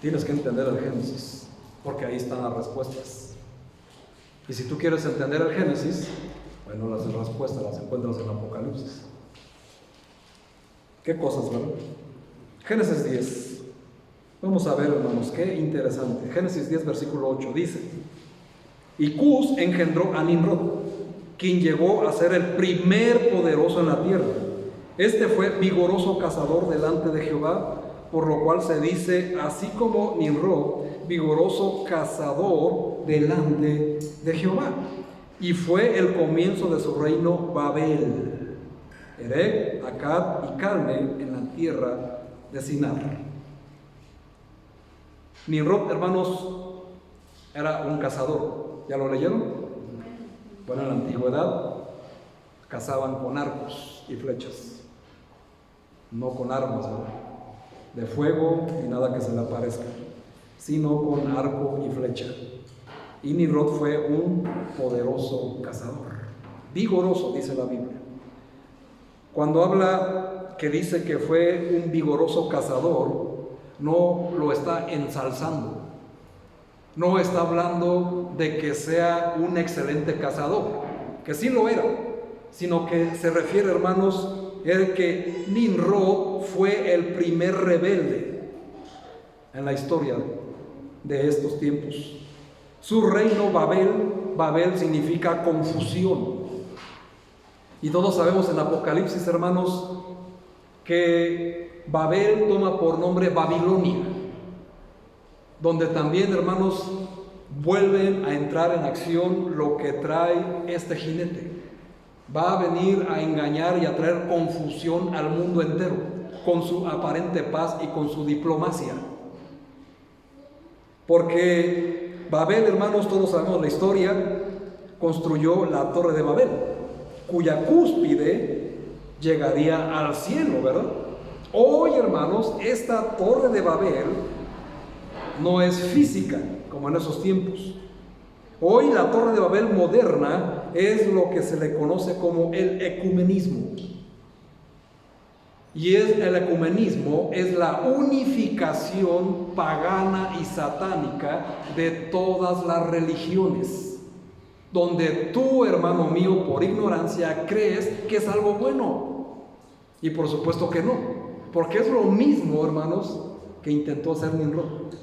tienes que entender el Génesis, porque ahí están las respuestas. Y si tú quieres entender el Génesis, bueno, las respuestas las encuentras en el Apocalipsis. ¿Qué cosas, verdad? Génesis 10. Vamos a ver, hermanos, qué interesante. Génesis 10, versículo 8 dice: y Cus engendró a Nimrod, quien llegó a ser el primer poderoso en la tierra. Este fue vigoroso cazador delante de Jehová, por lo cual se dice, así como Nimrod, vigoroso cazador delante de Jehová. Y fue el comienzo de su reino Babel, Erech, Akkad y Calne, en la tierra de Sinar. Nimrod, hermanos, era un cazador. ¿Ya lo leyeron? Bueno, en la antigüedad cazaban con arcos y flechas. no con armas, ¿verdad?, de fuego ni nada que se le aparezca, sino con arco y flecha. Y Nimrod fue un poderoso cazador, vigoroso, dice la Biblia. Cuando habla que dice que fue un vigoroso cazador, no lo está ensalzando, no está hablando de que sea un excelente cazador, que sí lo era, sino que se refiere, hermanos, el que Nimrod fue el primer rebelde en la historia de estos tiempos. Su reino Babel significa confusión. Y todos sabemos en Apocalipsis, hermanos, que Babel toma por nombre Babilonia, donde también, hermanos, vuelven a entrar en acción lo que trae este jinete. Va a venir a engañar y a traer confusión al mundo entero, con su aparente paz y con su diplomacia. Porque Babel, hermanos, todos sabemos la historia, construyó la Torre de Babel, cuya cúspide llegaría al cielo, ¿verdad? Hoy, hermanos, esta Torre de Babel no es física como en esos tiempos. Hoy la Torre de Babel moderna es lo que se le conoce como el ecumenismo. Y el ecumenismo es la unificación pagana y satánica de todas las religiones, donde tú, hermano mío, por ignorancia crees que es algo bueno. Y por supuesto que no, porque es lo mismo, hermanos, que intentó hacer Nimrod.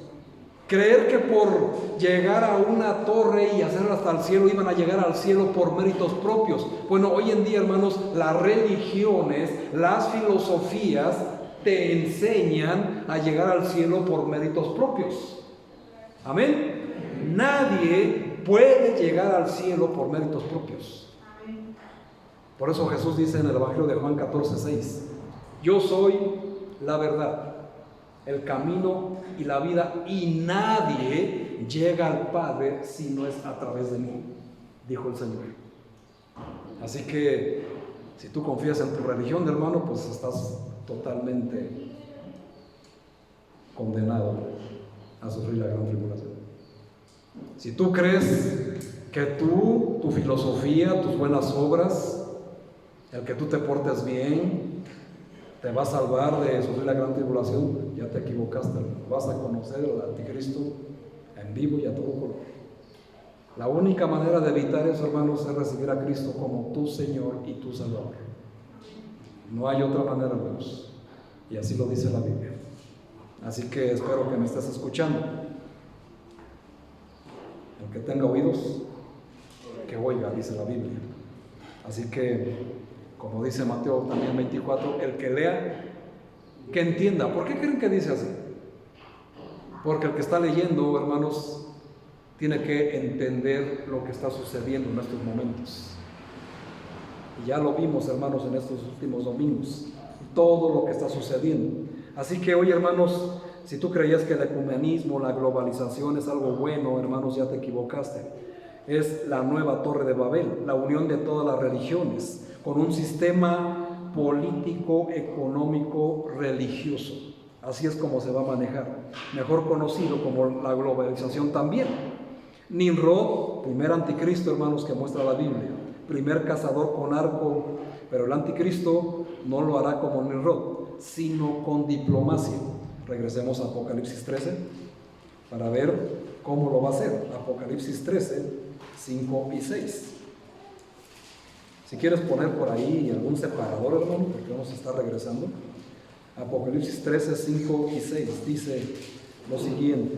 Creer que por llegar a una torre y hacerla hasta el cielo iban a llegar al cielo por méritos propios. Bueno, hoy en día, hermanos, las religiones, las filosofías te enseñan a llegar al cielo por méritos propios. Amén. Nadie puede llegar al cielo por méritos propios. Por eso Jesús dice en el Evangelio de Juan 14:6: yo soy la verdad, el camino y la vida, y nadie llega al Padre si no es a través de mí, dijo el Señor. Así que si tú confías en tu religión, hermano, pues estás totalmente condenado a sufrir la gran tribulación. Si tú crees que tu filosofía, tus buenas obras, el que tú te portes bien, te va a salvar de sufrir la gran tribulación, ya te equivocaste. Vas a conocer al anticristo en vivo y a todo color. La única manera de evitar eso, hermanos, es recibir a Cristo como tu Señor y tu Salvador. No hay otra manera, hermanos, y así lo dice la Biblia. Así que espero que me estés escuchando. El que tenga oídos, que oiga, dice la Biblia. Así que, como dice Mateo también 24, el que lea, que entienda. ¿Por qué creen que dice así? Porque el que está leyendo, hermanos, tiene que entender lo que está sucediendo en estos momentos. Y ya lo vimos, hermanos, en estos últimos domingos, todo lo que está sucediendo. Así que hoy, hermanos, si tú creías que el ecumenismo, la globalización es algo bueno, hermanos, ya te equivocaste. Es la nueva Torre de Babel, la unión de todas las religiones, con un sistema político, económico, religioso. Así es como se va a manejar, mejor conocido como la globalización también. Nimrod, primer anticristo, hermanos, que muestra la Biblia, primer cazador con arco, pero el anticristo no lo hará como Nimrod, sino con diplomacia. Regresemos a Apocalipsis 13 para ver cómo lo va a hacer. Apocalipsis 13, 5 y 6. Si quieres poner por ahí algún separador, hermano, porque vamos a estar regresando. Apocalipsis 13, 5 y 6 dice lo siguiente: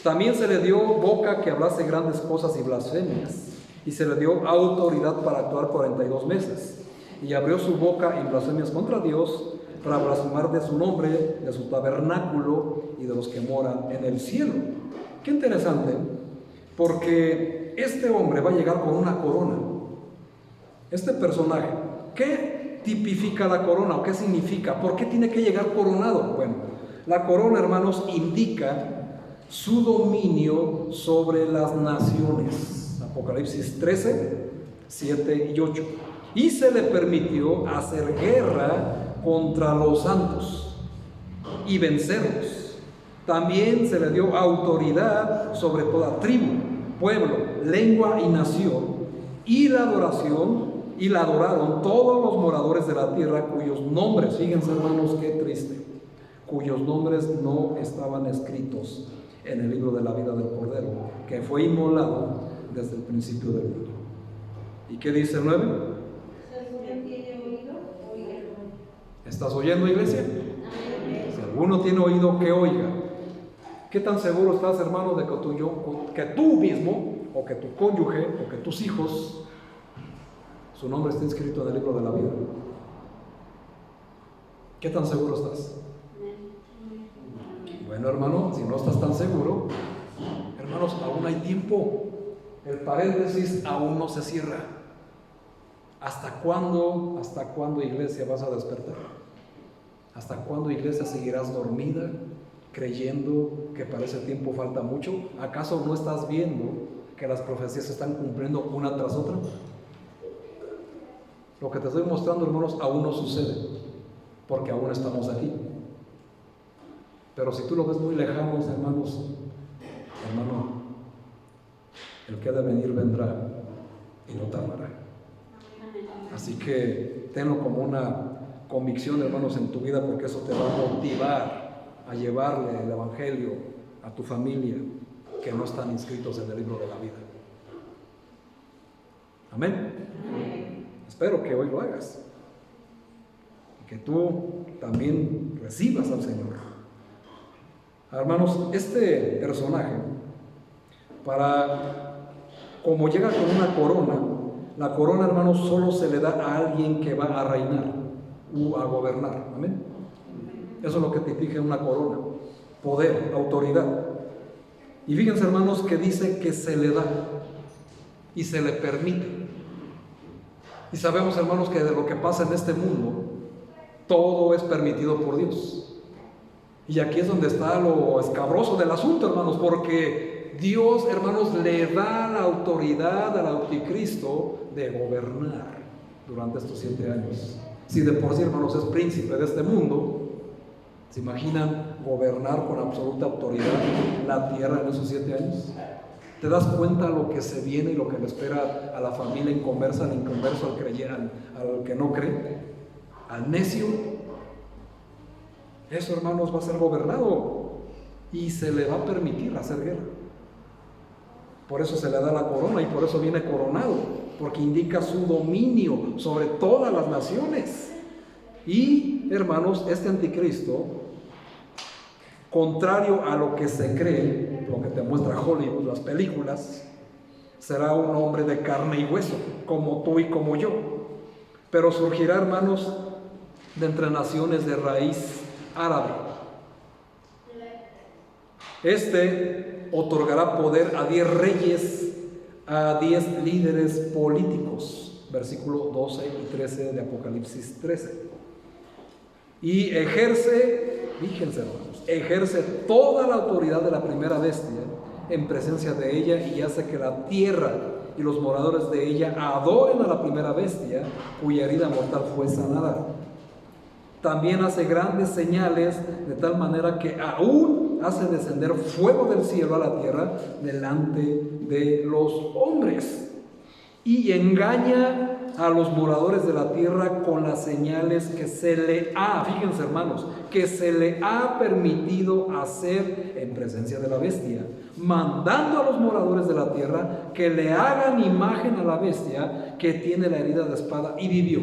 también se le dio boca que hablase grandes cosas y blasfemias, y se le dio autoridad para actuar 42 meses, y abrió su boca en blasfemias contra Dios, para blasfemar de su nombre, de su tabernáculo y de los que moran en el cielo. Qué interesante, porque este hombre va a llegar con una corona. Este personaje, ¿qué tipifica la corona o qué significa? ¿Por qué tiene que llegar coronado? Bueno, la corona, hermanos, indica su dominio sobre las naciones. Apocalipsis 13, 7 y 8. Y se le permitió hacer guerra contra los santos y vencerlos. También se le dio autoridad sobre toda tribu, pueblo, lengua y nación, y la adoraron todos los moradores de la tierra cuyos nombres, fíjense hermanos, qué triste, cuyos nombres no estaban escritos en el libro de la vida del Cordero, que fue inmolado desde el principio del mundo. ¿Y qué dice el 9? ¿Estás oyendo, iglesia? Si alguno tiene oído, que oiga. ¿Qué tan seguro estás, hermano, de que tú mismo, o que tu cónyuge, o que tus hijos, su nombre esté inscrito en el libro de la vida? ¿Qué tan seguro estás? Bueno, hermano, si no estás tan seguro, hermanos, aún hay tiempo. El paréntesis aún no se cierra. ¿Hasta cuándo, iglesia, vas a despertar? ¿Hasta cuándo, iglesia, seguirás dormida, creyendo que para ese tiempo falta mucho? ¿Acaso no estás viendo que las profecías se están cumpliendo una tras otra? Lo que te estoy mostrando, hermanos, aún no sucede, porque aún estamos aquí. Pero si tú lo ves muy lejano, hermanos, hermano, el que ha de venir vendrá y no tardará. Así que tenlo como una convicción, hermanos, en tu vida, porque eso te va a motivar a llevarle el evangelio a tu familia que no están inscritos en el libro de la vida. Amén. Espero que hoy lo hagas y que tú también recibas al Señor. Hermanos, este personaje, como llega con una corona, la corona, hermanos, solo se le da a alguien que va a reinar o a gobernar. Amén. Eso es lo que tipifica una corona: poder, autoridad. Y fíjense, hermanos, que dice que se le da y se le permite. Y sabemos, hermanos, que de lo que pasa en este mundo, todo es permitido por Dios. Y aquí es donde está lo escabroso del asunto, hermanos, porque Dios, hermanos, le da la autoridad al anticristo de gobernar durante estos 7 años. Si de por sí, hermanos, es príncipe de este mundo, ¿se imaginan gobernar con absoluta autoridad la tierra en esos 7 años? ¿Te das cuenta lo que se viene y lo que le espera a la familia inconversa, al inconverso, al creyente, al que no cree, al necio? Eso, hermanos, va a ser gobernado y se le va a permitir hacer guerra. Por eso se le da la corona y por eso viene coronado, porque indica su dominio sobre todas las naciones. Y, hermanos, este anticristo, contrario a lo que se cree, lo que te muestra Hollywood, las películas, será un hombre de carne y hueso, como tú y como yo. Pero surgirá, hermanos, de entre naciones de raíz árabe. Este otorgará poder a 10 reyes, a 10 líderes políticos, versículo 12 y 13 de Apocalipsis 13. Y ejerce, fíjense, hermanos, ejerce toda la autoridad de la primera bestia en presencia de ella y hace que la tierra y los moradores de ella adoren a la primera bestia, cuya herida mortal fue sanada. También hace grandes señales, de tal manera que aún hace descender fuego del cielo a la tierra delante de los hombres. Y engaña a los moradores de la tierra con las señales que se le ha, fíjense, hermanos, que se le ha permitido hacer en presencia de la bestia, mandando a los moradores de la tierra que le hagan imagen a la bestia que tiene la herida de espada y vivió.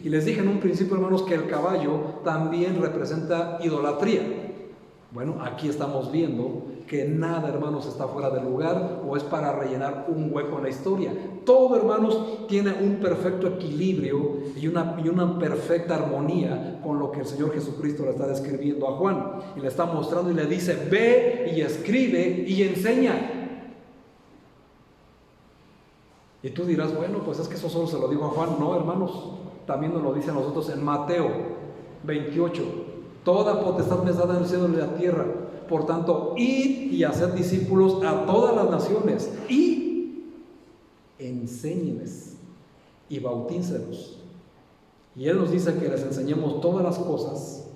Y les dije en un principio, hermanos, que el caballo también representa idolatría. Bueno, aquí estamos viendo que nada, hermanos, está fuera de lugar o es para rellenar un hueco en la historia. Todo, hermanos, tiene un perfecto equilibrio y una perfecta armonía con lo que el Señor Jesucristo le está describiendo a Juan. Y le está mostrando y le dice: ve y escribe y enseña. Y tú dirás: bueno, pues es que eso solo se lo digo a Juan. No, hermanos, también nos lo dice a nosotros en Mateo 28. Toda potestad me es dada en el cielo y en la tierra. Por tanto, id y haced discípulos a todas las naciones y enséñenles y bautícenlos Y Él nos dice que les enseñemos todas las cosas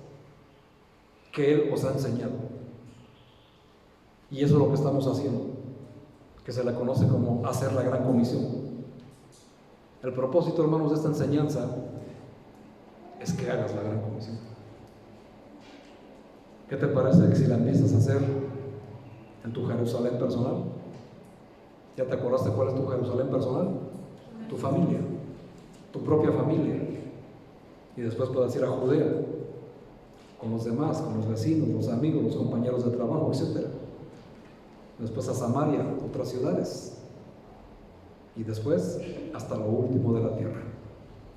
que Él os ha enseñado. Y eso es lo que estamos haciendo, que se le conoce como hacer la gran comisión. El propósito, hermanos, de esta enseñanza es que hagas la gran comisión. ¿Qué te parece que si la empiezas a hacer en tu Jerusalén personal? ¿Ya te acordaste cuál es tu Jerusalén personal? Tu familia, tu propia familia. Y después puedes ir a Judea, con los demás, con los vecinos, los amigos, los compañeros de trabajo, etc. Después a Samaria, otras ciudades. Y después hasta lo último de la tierra.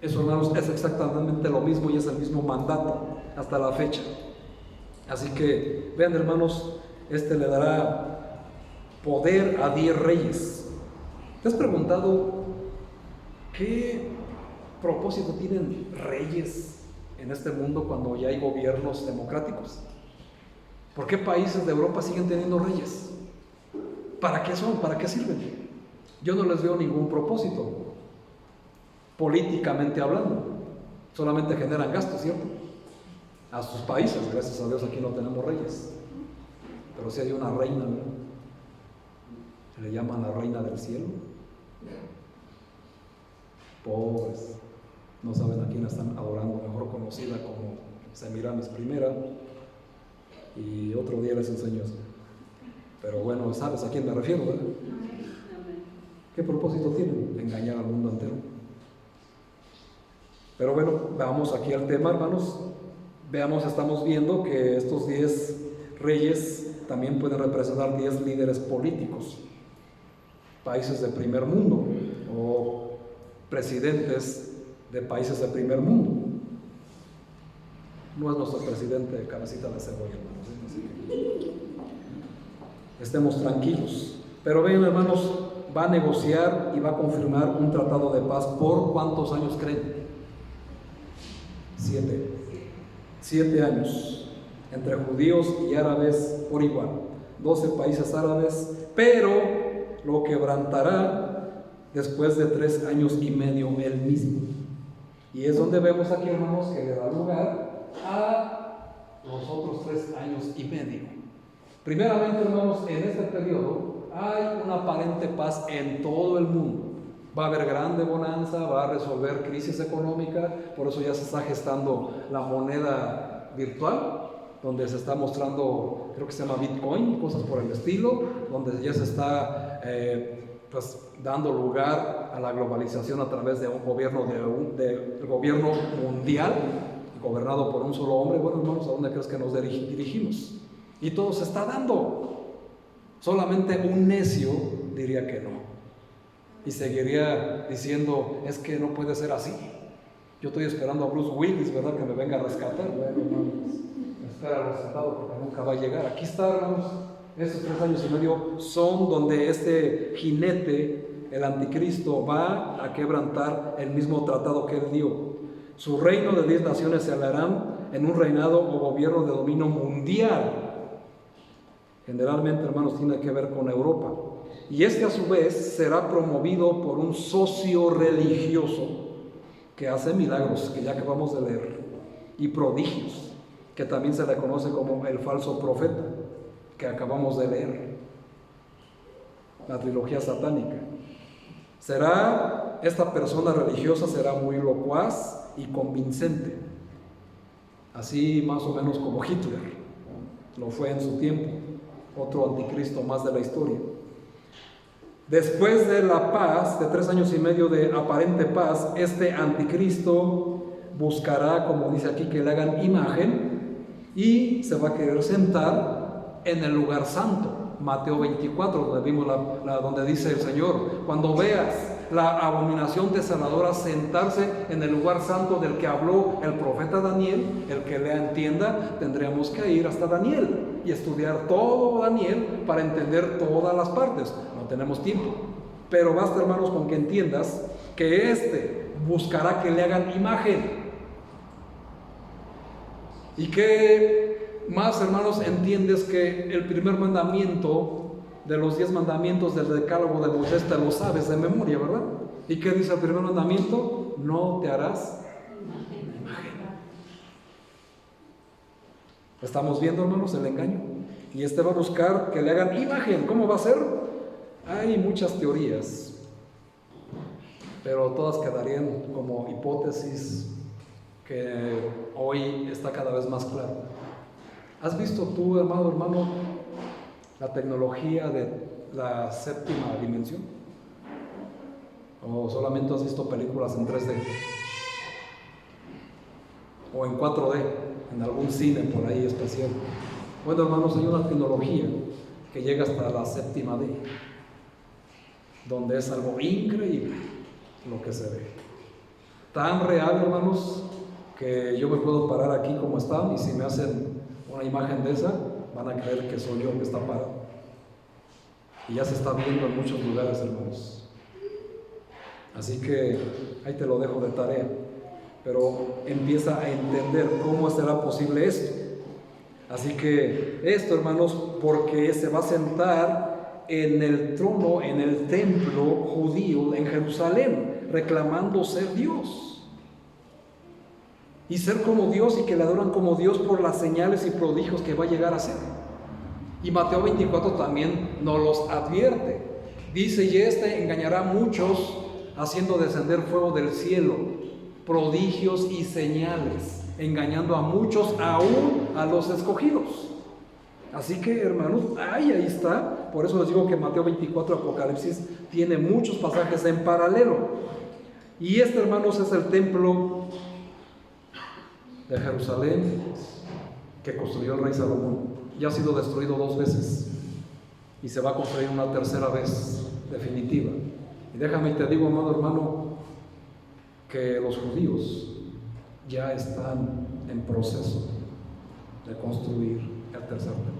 Eso, hermanos, es exactamente lo mismo y es el mismo mandato hasta la fecha. Así que, vean, hermanos, este le dará poder a 10 reyes. ¿Te has preguntado qué propósito tienen reyes en este mundo cuando ya hay gobiernos democráticos? ¿Por qué países de Europa siguen teniendo reyes? ¿Para qué son? ¿Para qué sirven? Yo no les veo ningún propósito, políticamente hablando. Solamente generan gastos, ¿cierto? A sus países, gracias a Dios aquí no tenemos reyes. Pero sí hay una reina, ¿verdad? Le llaman la reina del cielo. Pobres, no saben a quién están adorando, mejor conocida como Semiramis I, y otro día les enseño eso. Pero bueno, sabes a quién me refiero, ¿verdad? ¿Qué propósito tienen? Engañar al mundo entero. Pero bueno, vamos aquí al tema, hermanos. Veamos, estamos viendo que estos 10 reyes también pueden representar 10 líderes políticos, países de primer mundo o presidentes de países de primer mundo. No es nuestro presidente de cabecita de cebolla, hermanos, así que estemos tranquilos. Pero vean, hermanos, va a negociar y va a confirmar un tratado de paz. ¿Por cuántos años creen? 7 años, entre judíos y árabes por igual, 12 países árabes, pero lo quebrantará después de 3 años y medio él mismo. Y es donde vemos aquí, hermanos, que le da lugar a los otros 3 años y medio. Primeramente, hermanos, en este periodo hay una aparente paz en todo el mundo. Va a haber grande bonanza, va a resolver crisis económica, por eso ya se está gestando la moneda virtual, donde se está mostrando, creo que se llama Bitcoin, cosas por el estilo, donde ya se está dando lugar a la globalización a través de un gobierno, del gobierno mundial, gobernado por un solo hombre. Bueno, hermanos, ¿a dónde crees que nos dirigimos? Y todo se está dando. Solamente un necio diría que no. Y seguiría diciendo, es que no puede ser así. Yo estoy esperando a Bruce Willis, ¿verdad? Que me venga a rescatar. Bueno, hermanos, espéralo sentado porque nunca va a llegar. Aquí está, hermanos, estos 3 años y medio son donde este jinete, el anticristo, va a quebrantar el mismo tratado que él dio. Su reino de 10 naciones se harán en un reinado o gobierno de dominio mundial. Generalmente, hermanos, tiene que ver con Europa. Y este a su vez será promovido por un socio religioso que hace milagros, que ya acabamos de leer, y prodigios, que también se le conoce como el falso profeta, que acabamos de leer, la trilogía satánica. Esta persona religiosa será muy locuaz y convincente, así más o menos como Hitler lo fue en su tiempo, otro anticristo más de la historia. Después de la paz, de 3 años y medio de aparente paz, este anticristo buscará, como dice aquí, que le hagan imagen y se va a querer sentar en el lugar santo. Mateo 24, donde vimos donde dice el Señor, cuando veas la abominación desoladora sentarse en el lugar santo del que habló el profeta Daniel, el que lea entienda, tendríamos que ir hasta Daniel y estudiar todo Daniel para entender todas las partes. No tenemos tiempo, pero basta, hermanos, con que entiendas que buscará que le hagan imagen. Y que más, hermanos, entiendes que el primer mandamiento de los 10 mandamientos del decálogo de Moisés te lo sabes de memoria, ¿verdad? ¿Y qué dice el primer mandamiento? No te harás Estamos viendo, hermanos, el engaño. Y este va a buscar que le hagan imagen. ¿Cómo va a ser? Hay muchas teorías, pero todas quedarían como hipótesis que hoy está cada vez más claro. ¿Has visto tú, hermano, la tecnología de la séptima dimensión? ¿O solamente has visto películas en 3D? ¿O en 4D? En algún cine por ahí especial. Bueno, hermanos, hay una tecnología que llega hasta la séptima D, donde es algo increíble lo que se ve. Tan real, hermanos, que yo me puedo parar aquí como está, y si me hacen una imagen de esa, van a creer que soy yo el que está parado. Y ya se está viendo en muchos lugares, hermanos. Así que ahí te lo dejo de tarea. Pero empieza a entender cómo será posible esto. Así que esto, hermanos, porque se va a sentar en el trono, en el templo judío en Jerusalén, reclamando ser Dios. Y ser como Dios, y que le adoran como Dios por las señales y prodigios que va a llegar a hacer. Y Mateo 24 también nos los advierte. Dice, y este engañará a muchos, haciendo descender fuego del cielo, prodigios y señales, engañando a muchos, aún a los escogidos. Así que, hermanos, ahí está. Por eso les digo que Mateo 24, Apocalipsis, tiene muchos pasajes en paralelo. Y este, hermanos, es el templo de Jerusalén que construyó el rey Salomón. Ya ha sido destruido 2 veces y se va a construir una tercera vez definitiva. Y déjame y te digo, hermano, que los judíos ya están en proceso de construir el tercer templo.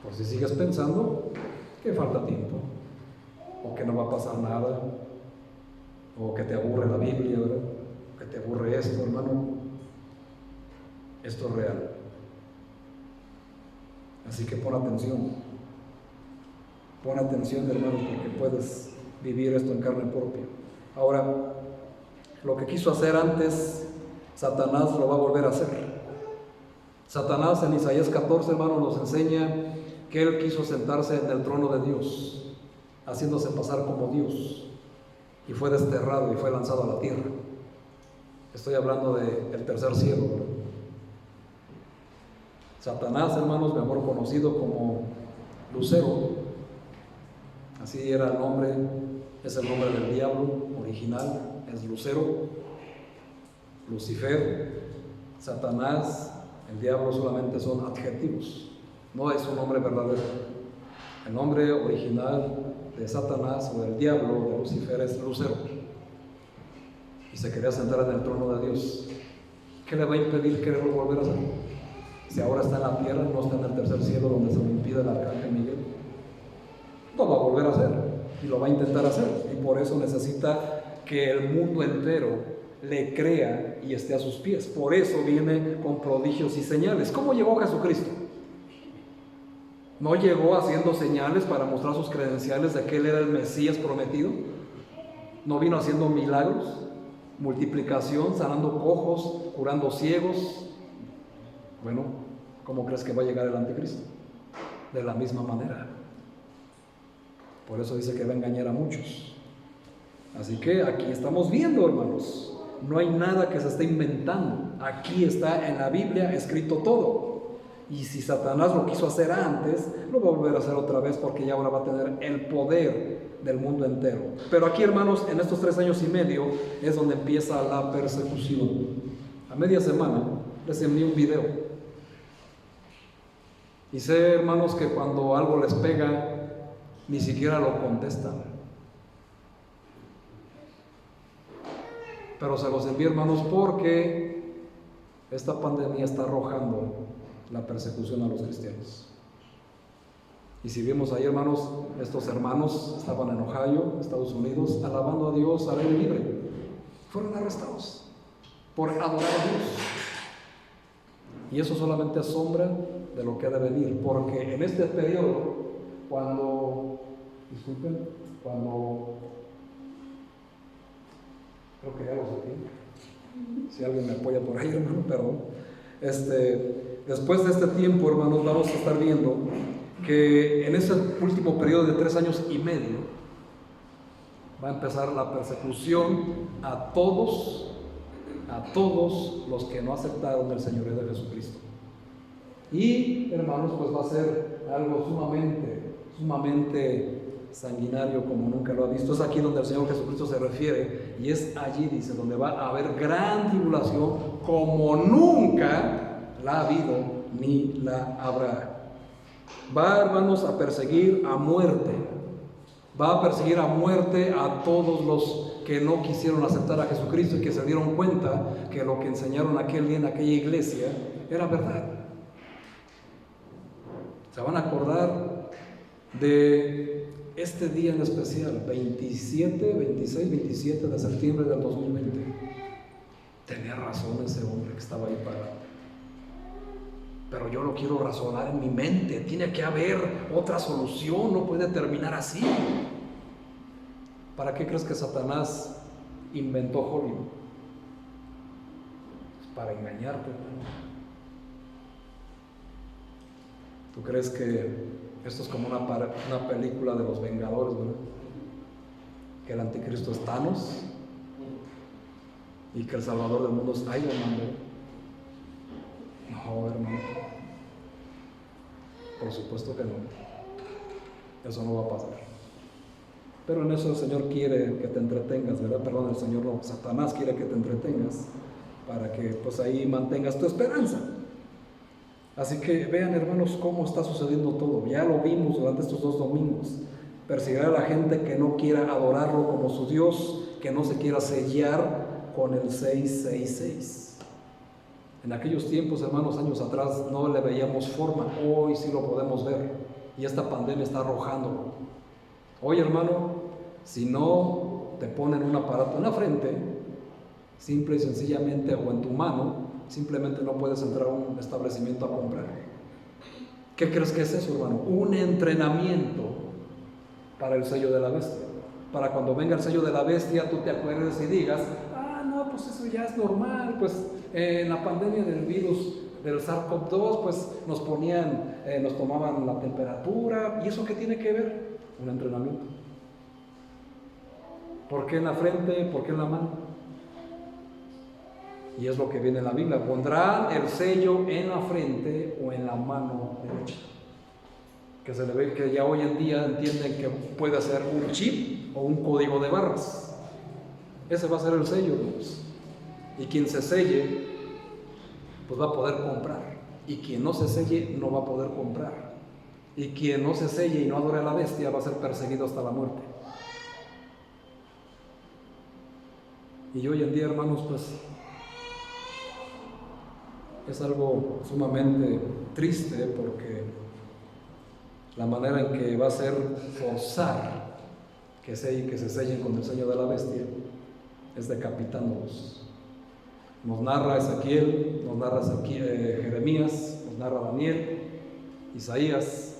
Por si sigues pensando que falta tiempo, o que no va a pasar nada, o que te aburre la Biblia, ¿verdad? O que te aburre esto, hermano. Esto es real. Así que pon atención. Pon atención, hermanos, porque puedes vivir esto en carne propia. Ahora, lo que quiso hacer antes, Satanás lo va a volver a hacer. Satanás en Isaías 14, hermanos, nos enseña que él quiso sentarse en el trono de Dios, haciéndose pasar como Dios, y fue desterrado y fue lanzado a la tierra. Estoy hablando del tercer cielo, ¿verdad? Satanás, hermanos, mejor conocido como Lucero, así era el nombre, es el nombre del diablo original, es Lucero, Lucifer, Satanás, el diablo solamente son adjetivos, no es un nombre verdadero. El nombre original de Satanás o del diablo, de Lucifer, es Lucero, y se quería sentar en el trono de Dios. ¿Qué le va a impedir quererlo volver a hacer? Si ahora está en la tierra, no está en el tercer cielo donde se lo impide el arcángel Miguel. Lo va a volver a hacer y lo va a intentar hacer, y por eso necesita que el mundo entero le crea y esté a sus pies. Por eso viene con prodigios y señales. ¿Cómo llegó Jesucristo? ¿No llegó haciendo señales para mostrar sus credenciales de que Él era el Mesías prometido? ¿No vino haciendo milagros, multiplicación, sanando cojos, curando ciegos? Bueno, ¿cómo crees que va a llegar el anticristo? De la misma manera. Por eso dice que va a engañar a muchos. Así que aquí estamos viendo, hermanos, no hay nada que se esté inventando. Aquí está en la Biblia escrito todo. Y si Satanás lo quiso hacer antes, lo va a volver a hacer otra vez, porque ya ahora va a tener el poder del mundo entero. Pero aquí, hermanos, en estos 3 años y medio es donde empieza la persecución. A media semana les envié un video. Y sé, hermanos, que cuando algo les pega, ni siquiera lo contestan. Pero se los envío, hermanos, porque esta pandemia está arrojando la persecución a los cristianos. Y si vimos ahí, hermanos, estos hermanos estaban en Ohio, Estados Unidos, alabando a Dios al aire libre. Fueron arrestados por adorar a Dios. Y eso solamente es sombra de lo que ha de venir, porque en este periodo, creo que ya lo saqué, si alguien me apoya por ahí, hermano, perdón. Después de este tiempo, hermanos, vamos a estar viendo que en ese último periodo de 3 años y medio va a empezar la persecución a todos los que no aceptaron el señorío de Jesucristo. Y, hermanos, pues va a ser algo sumamente sanguinario como nunca lo ha visto. Es aquí donde el Señor Jesucristo se refiere, y es allí, dice, donde va a haber gran tribulación como nunca la ha habido ni la habrá. Va, hermanos, a perseguir a muerte. Va a perseguir a muerte a todos los que no quisieron aceptar a Jesucristo y que se dieron cuenta que lo que enseñaron aquel día en aquella iglesia era verdad. Se van a acordar de este día en especial, 26, 27 de septiembre del 2020. Tenía razón ese hombre que estaba ahí parado. Pero yo lo quiero razonar en mi mente. Tiene que haber otra solución, no puede terminar así. ¿Para qué crees que Satanás inventó Hollywood? Pues para engañarte, hermano. ¿Tú crees que esto es como una película de los Vengadores, ¿verdad? Que el anticristo es Thanos y que el salvador del mundo es Iron Man, ¿verdad? No, hermano. Por supuesto que no. Eso no va a pasar. Pero en eso el Señor quiere que te entretengas, ¿verdad? Perdón, el Señor no, Satanás quiere que te entretengas para que pues ahí mantengas tu esperanza. Así que vean, hermanos, cómo está sucediendo todo. Ya lo vimos durante estos 2 domingos. Perseguirá a la gente que no quiera adorarlo como su Dios, que no se quiera sellar con el 666. En aquellos tiempos, hermanos, años atrás, no le veíamos forma. Hoy sí lo podemos ver. Y esta pandemia está arrojándolo. Hoy, hermano, si no te ponen un aparato en la frente, simple y sencillamente, o en tu mano, simplemente no puedes entrar a un establecimiento a comprar. ¿Qué crees que es eso, hermano? Un entrenamiento para el sello de la bestia. Para cuando venga el sello de la bestia, tú te acuerdes y digas, no, pues eso ya es normal, pues en la pandemia del virus del SARS-CoV-2, pues nos tomaban la temperatura. ¿Y eso qué tiene que ver? Un entrenamiento. ¿Por qué en la frente? ¿Por qué en la mano? Y es lo que viene en la Biblia. Pondrán el sello en la frente o en la mano derecha. Que se le ve que ya hoy en día entienden que puede ser un chip o un código de barras. Ese va a ser el sello, Dios. Y quien se selle, pues va a poder comprar. Y quien no se selle, no va a poder comprar. Y quien no se selle y no adore a la bestia, va a ser perseguido hasta la muerte. Y hoy en día, hermanos, pues es algo sumamente triste, porque la manera en que va a ser forzar que se sellen con el sello de la bestia es decapitándolos. Nos narra Ezequiel, Jeremías, nos narra Daniel, Isaías,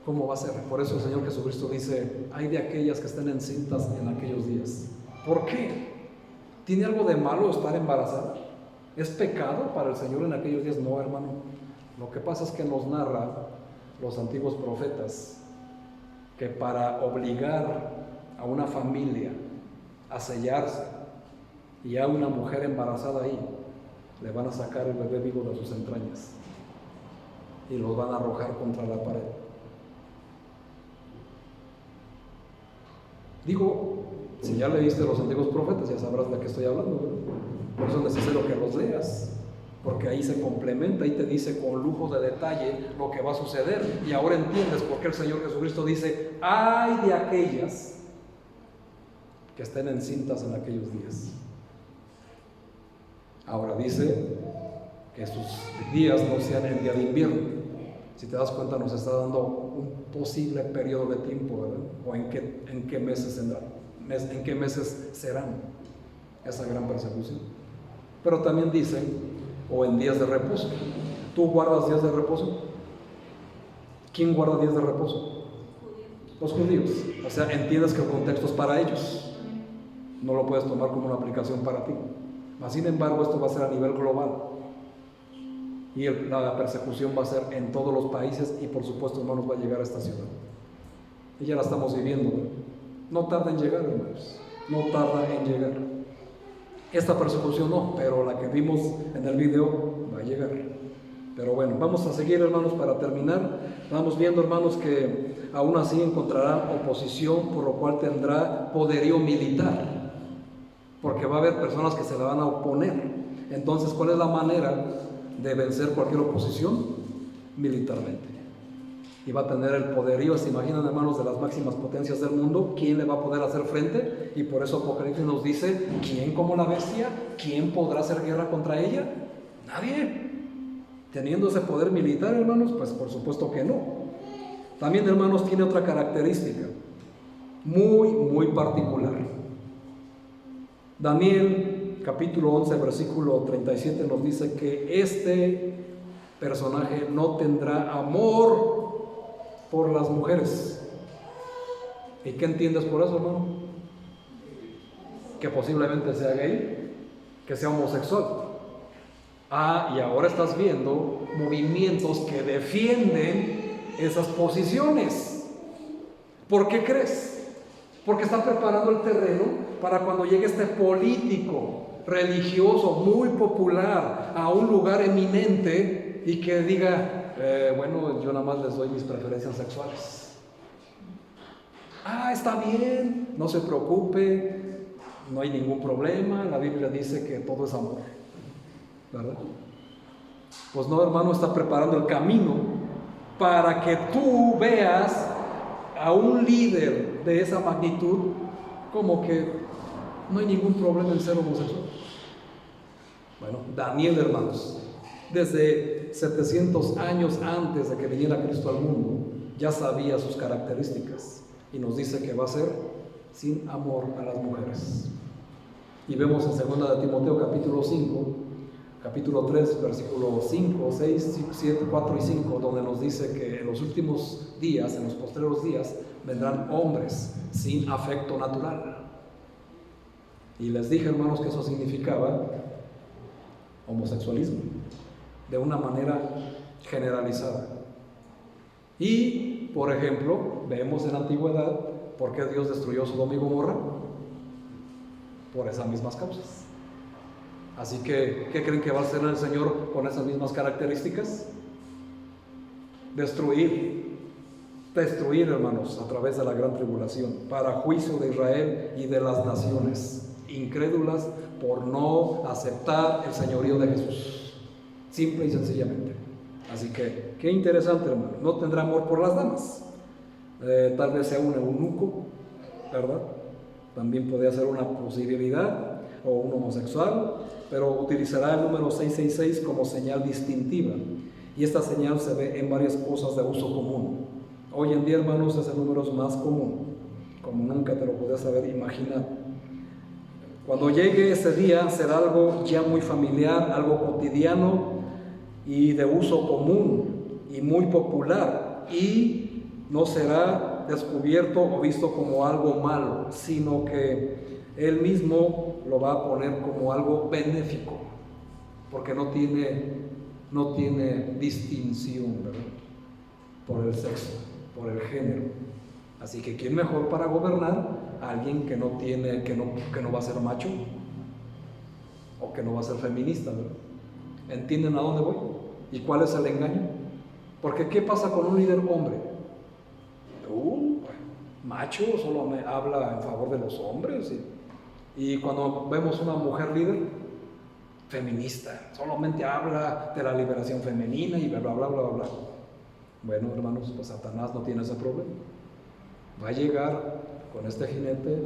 cómo va a ser. Por eso el Señor Jesucristo dice, hay de aquellas que estén encintas en aquellos días. ¿Por qué? ¿Tiene algo de malo estar embarazada? ¿Es pecado para el Señor en aquellos días? No, hermano. Lo que pasa es que nos narra los antiguos profetas que para obligar a una familia a sellarse y a una mujer embarazada ahí, le van a sacar el bebé vivo de sus entrañas y los van a arrojar contra la pared. Digo, si ya leíste los antiguos profetas, ya sabrás de qué estoy hablando, ¿verdad? Por eso es necesario que los leas, porque ahí se complementa y te dice con lujo de detalle lo que va a suceder. Y ahora entiendes por qué el Señor Jesucristo dice, ay de aquellas que estén encintas en aquellos días. Ahora dice que sus días no sean el día de invierno. Si te das cuenta, nos está dando un posible periodo de tiempo, ¿verdad? O en qué meses serán esa gran persecución. Pero también dice, o en días de reposo. ¿Tú guardas días de reposo? ¿Quién guarda días de reposo? Los judíos. O sea, entiendes que el contexto es para ellos. No lo puedes tomar como una aplicación para ti. Mas, sin embargo, esto va a ser a nivel global. Y la persecución va a ser en todos los países y por supuesto, hermanos, va a llegar a esta ciudad. Y ya la estamos viviendo. No tarda en llegar, hermanos. No tarda en llegar. Esta persecución no, pero la que vimos en el video va a llegar. Pero bueno, vamos a seguir, hermanos, para terminar. Vamos viendo, hermanos, que aún así encontrará oposición, por lo cual tendrá poderío militar, porque va a haber personas que se le van a oponer. Entonces, ¿cuál es la manera de vencer cualquier oposición? Militarmente. Y va a tener el poderío. ¿Se imaginan, hermanos, de las máximas potencias del mundo? ¿Quién le va a poder hacer frente? Y por eso Apocalipsis nos dice: ¿quién como la bestia? ¿Quién podrá hacer guerra contra ella? Nadie. Teniendo ese poder militar, hermanos, pues por supuesto que no. También, hermanos, tiene otra característica muy particular. Daniel, capítulo 11, versículo 37, nos dice que este personaje no tendrá amor por las mujeres. ¿Y qué entiendes por eso, hermano? Que posiblemente sea gay, que sea homosexual. Y ahora estás viendo movimientos que defienden esas posiciones. ¿Por qué crees? Porque está preparando el terreno para cuando llegue este político religioso muy popular a un lugar eminente y que diga: bueno, yo nada más les doy mis preferencias sexuales. Está bien, no se preocupe, no hay ningún problema, la Biblia dice que todo es amor, ¿verdad? Pues no, hermano, está preparando el camino para que tú veas a un líder de esa magnitud como que no hay ningún problema en ser homosexual. Bueno, Daniel, hermanos, desde 700 años antes de que viniera Cristo al mundo, ya sabía sus características y nos dice que va a ser sin amor a las mujeres. Y vemos en 2 de Timoteo capítulo 5, capítulo 3, versículos 5, 6, 7, 4 y 5, donde nos dice que en los últimos días, en los postreros días, vendrán hombres sin afecto natural. Y les dije, hermanos, que eso significaba homosexualismo, de una manera generalizada. Y, por ejemplo, vemos en la antigüedad por qué Dios destruyó Sodoma y Gomorra, por esas mismas causas. Así que, ¿qué creen que va a hacer el Señor con esas mismas características? Destruir, hermanos, a través de la gran tribulación, para juicio de Israel y de las naciones incrédulas por no aceptar el señorío de Jesús, simple y sencillamente. Así que, qué interesante, hermano. No tendrá amor por las damas. Tal vez sea un eunuco, ¿verdad? También podría ser una posibilidad, o un homosexual, pero utilizará el número 666 como señal distintiva. Y esta señal se ve en varias cosas de uso común. Hoy en día, hermanos, ese número es más común, como nunca te lo podías haber imaginado. Cuando llegue ese día será algo ya muy familiar, algo cotidiano y de uso común y muy popular, y no será descubierto o visto como algo malo, sino que Él mismo lo va a poner como algo benéfico, porque no tiene distinción, ¿verdad?, por el sexo, por el género. Así que ¿quién mejor para gobernar? Alguien que no va a ser macho o que no va a ser feminista, ¿verdad? ¿Entienden a dónde voy? ¿Y cuál es el engaño? Porque ¿qué pasa con un líder hombre? Macho, solo me habla en favor de los hombres. Y cuando vemos una mujer líder, feminista, solamente habla de la liberación femenina y bla, bla, bla, bla, bla. Bueno, hermanos, pues Satanás no tiene ese problema. Va a llegar con este jinete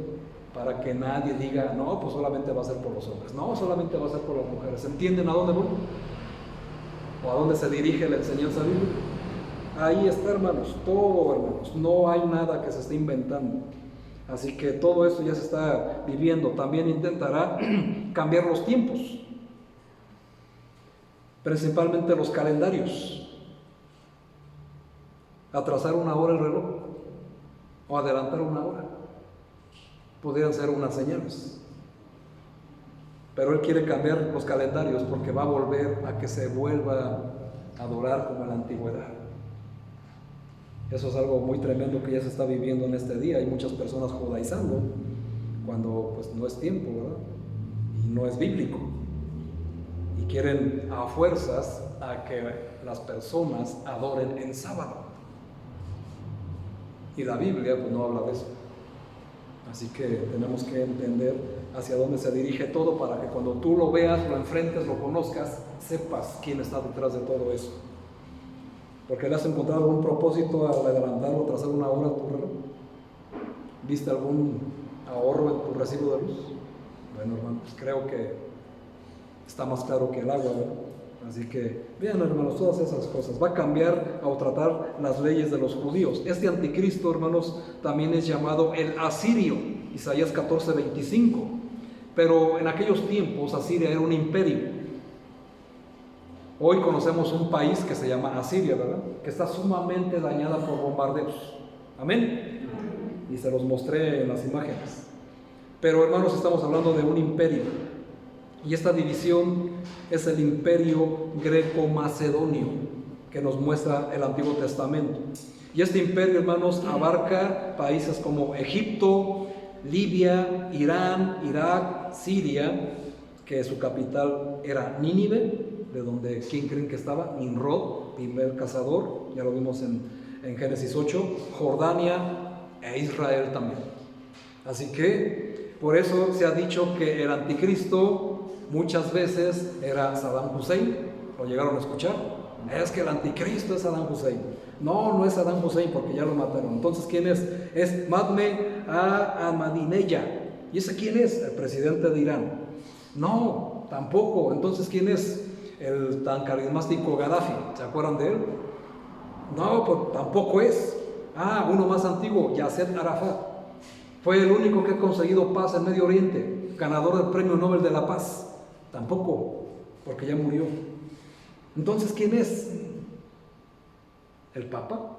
para que nadie diga: no, pues solamente va a ser por los hombres, no, solamente va a ser por las mujeres. ¿Entienden a dónde voy? ¿O a dónde se dirige la enseñanza bíblica? Ahí está, hermanos, todo, hermanos, no hay nada que se esté inventando. Así que todo esto ya se está viviendo. También intentará cambiar los tiempos, principalmente los calendarios, atrasar una hora el reloj o adelantar una hora. Podrían ser unas señales, pero Él quiere cambiar los calendarios porque va a volver a que se vuelva adorar como en la antigüedad. Eso es algo muy tremendo que ya se está viviendo en este día. Hay muchas personas judaizando cuando pues no es tiempo, ¿verdad? Y no es bíblico. Y quieren a fuerzas a que las personas adoren en sábado. Y la Biblia pues no habla de eso. Así que tenemos que entender hacia dónde se dirige todo para que cuando tú lo veas, lo enfrentes, lo conozcas, sepas quién está detrás de todo eso. Porque le has encontrado algún propósito al adelantar o trazar una hora a tu reloj. ¿Viste algún ahorro en tu recibo de luz? Bueno, hermanos, pues creo que está más claro que el agua, ¿verdad? Así que, vean, hermanos, todas esas cosas. Va a cambiar o tratar las leyes de los judíos. Este anticristo, hermanos, también es llamado el asirio, Isaías 14:25. Pero en aquellos tiempos Asiria era un imperio. Hoy conocemos un país que se llama Asiria, ¿verdad? Que está sumamente dañada por bombardeos. Amén. Y se los mostré en las imágenes. Pero, hermanos, estamos hablando de un imperio. Y esta división es el imperio greco-macedonio que nos muestra el Antiguo Testamento. Y este imperio, hermanos, abarca países como Egipto, Libia, Irán, Irak, Siria, que su capital era Nínive, de donde, ¿quién creen que estaba? Nimrod, primer cazador, ya lo vimos en Génesis 8, Jordania e Israel también. Así que, por eso se ha dicho que el anticristo muchas veces era Saddam Hussein. ¿Lo llegaron a escuchar? Es que el anticristo es Saddam Hussein. No, no es Saddam Hussein porque ya lo mataron. Entonces, ¿quién es? Es Mahmoud Ahmadinejad. ¿Y ese quién es? El presidente de Irán. No, tampoco. Entonces, ¿quién es? El tan carismático Gaddafi. ¿Se acuerdan de él? No, pues tampoco es. Uno más antiguo, Yasser Arafat. Fue el único que ha conseguido paz en Medio Oriente, ganador del Premio Nobel de la Paz. Tampoco, porque ya murió. Entonces, ¿quién es? ¿El Papa?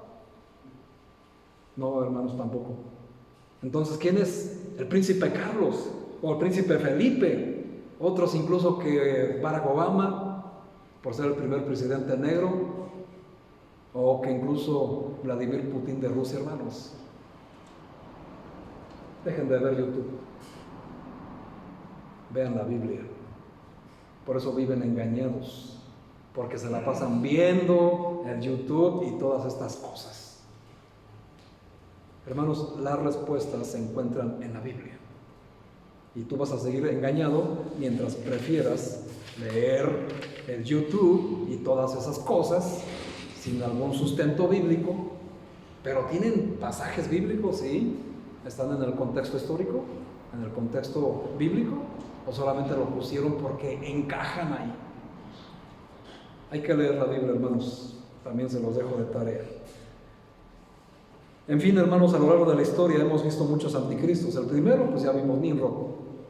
No, hermanos, tampoco. Entonces, ¿quién es? El príncipe Carlos o el príncipe Felipe. Otros incluso que Barack Obama, por ser el primer presidente negro, o que incluso Vladimir Putin de Rusia, hermanos. Dejen de ver YouTube. Vean la Biblia. Por eso viven engañados, porque se la pasan viendo el YouTube y todas estas cosas. Hermanos, las respuestas se encuentran en la Biblia. Y tú vas a seguir engañado mientras prefieras leer el YouTube y todas esas cosas sin algún sustento bíblico. Pero tienen pasajes bíblicos, ¿sí? ¿Están en el contexto histórico? ¿En el contexto bíblico? ¿O solamente lo pusieron porque encajan ahí? Hay que leer la Biblia, hermanos. También se los dejo de tarea. En fin, hermanos, a lo largo de la historia hemos visto muchos anticristos. El primero, pues ya vimos Nimrod,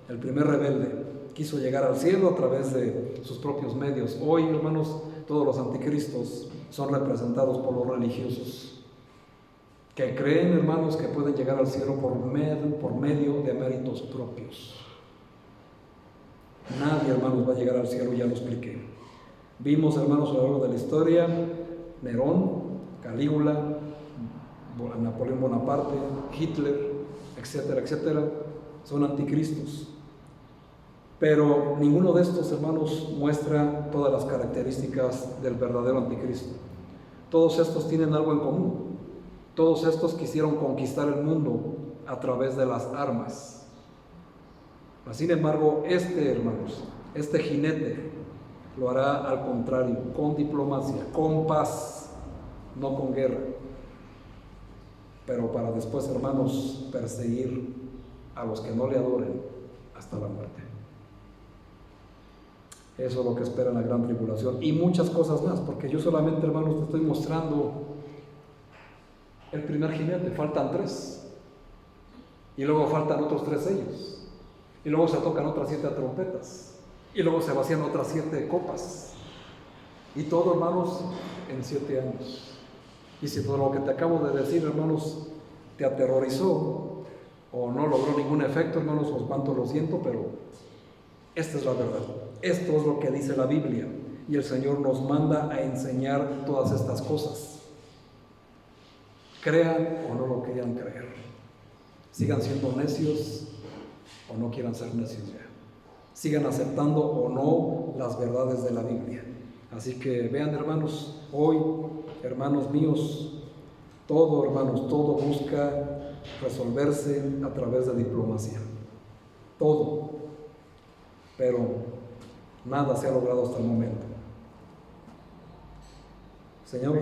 el primer rebelde. Quiso llegar al cielo a través de sus propios medios. Hoy, hermanos, todos los anticristos son representados por los religiosos, que creen, hermanos, que pueden llegar al cielo por medio de méritos propios. Nadie, hermanos, va a llegar al cielo, ya lo expliqué. Vimos, hermanos, a lo largo de la historia, Nerón, Calígula, Napoleón Bonaparte, Hitler, etcétera, etcétera, son anticristos. Pero ninguno de estos, hermanos, muestra todas las características del verdadero anticristo. Todos estos tienen algo en común. Todos estos quisieron conquistar el mundo a través de las armas. Sin embargo, hermanos, este jinete lo hará al contrario, con diplomacia, con paz, no con guerra. Pero para después, hermanos, perseguir a los que no le adoren hasta la muerte. Eso es lo que espera en la gran tribulación y muchas cosas más, porque yo solamente, hermanos, te estoy mostrando el primer jinete, faltan 3 y luego faltan otros 3 sellos y luego se tocan otras 7 trompetas y luego se vacían otras 7 copas y todo, hermanos, en 7 años. Y si todo lo que te acabo de decir, hermanos, te aterrorizó o no logró ningún efecto, hermanos, os cuánto lo siento, pero esta es la verdad. Esto es lo que dice la Biblia. y el Señor nos manda a enseñar todas estas cosas. Crean o no lo quieran creer, sigan siendo necios o no quieran ser necios ya, sigan aceptando o no las verdades de la Biblia. Así que vean, hermanos, hoy, hermanos míos, todo, hermanos, todo busca resolverse a través de diplomacia, todo, pero nada se ha logrado hasta el momento. Señor,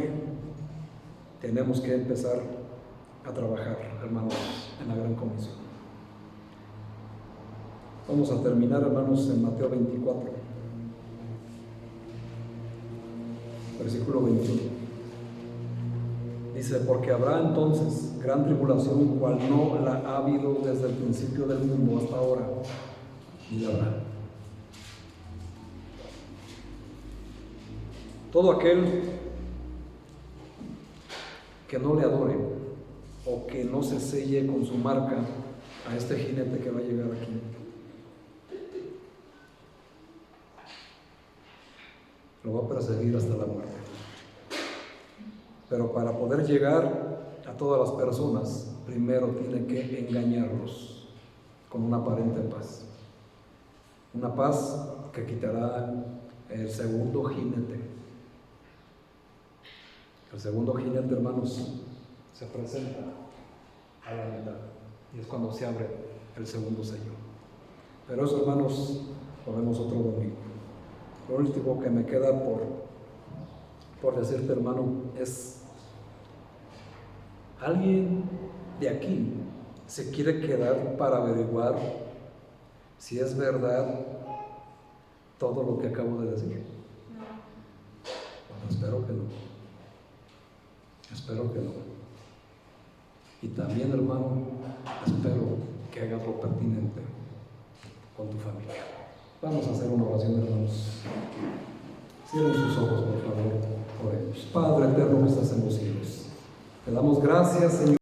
tenemos que empezar a trabajar, hermanos, en la gran comisión. Vamos a terminar, hermanos, en Mateo 24, versículo 21. Dice: porque habrá entonces gran tribulación, cual no la ha habido desde el principio del mundo hasta ahora, ni la habrá. Todo aquel que no le adore o que no se selle con su marca a este jinete que va a llegar aquí, lo va a perseguir hasta la muerte. Pero para poder llegar a todas las personas, primero tiene que engañarlos con una aparente paz. Una paz que quitará el segundo jinete. El segundo jinete, hermanos, se presenta a la mitad y es cuando se abre el segundo sello. Pero eso, hermanos, lo vemos otro domingo. Lo último que me queda por decirte, hermano, es: ¿alguien de aquí se quiere quedar para averiguar si es verdad todo lo que acabo de decir? Bueno, espero que no. Espero que no. Y también, hermano, espero que hagas lo pertinente con tu familia. Vamos a hacer una oración, hermanos. Cierren sus ojos, por favor, oremos. Padre eterno que estás en los cielos, te damos gracias, Señor.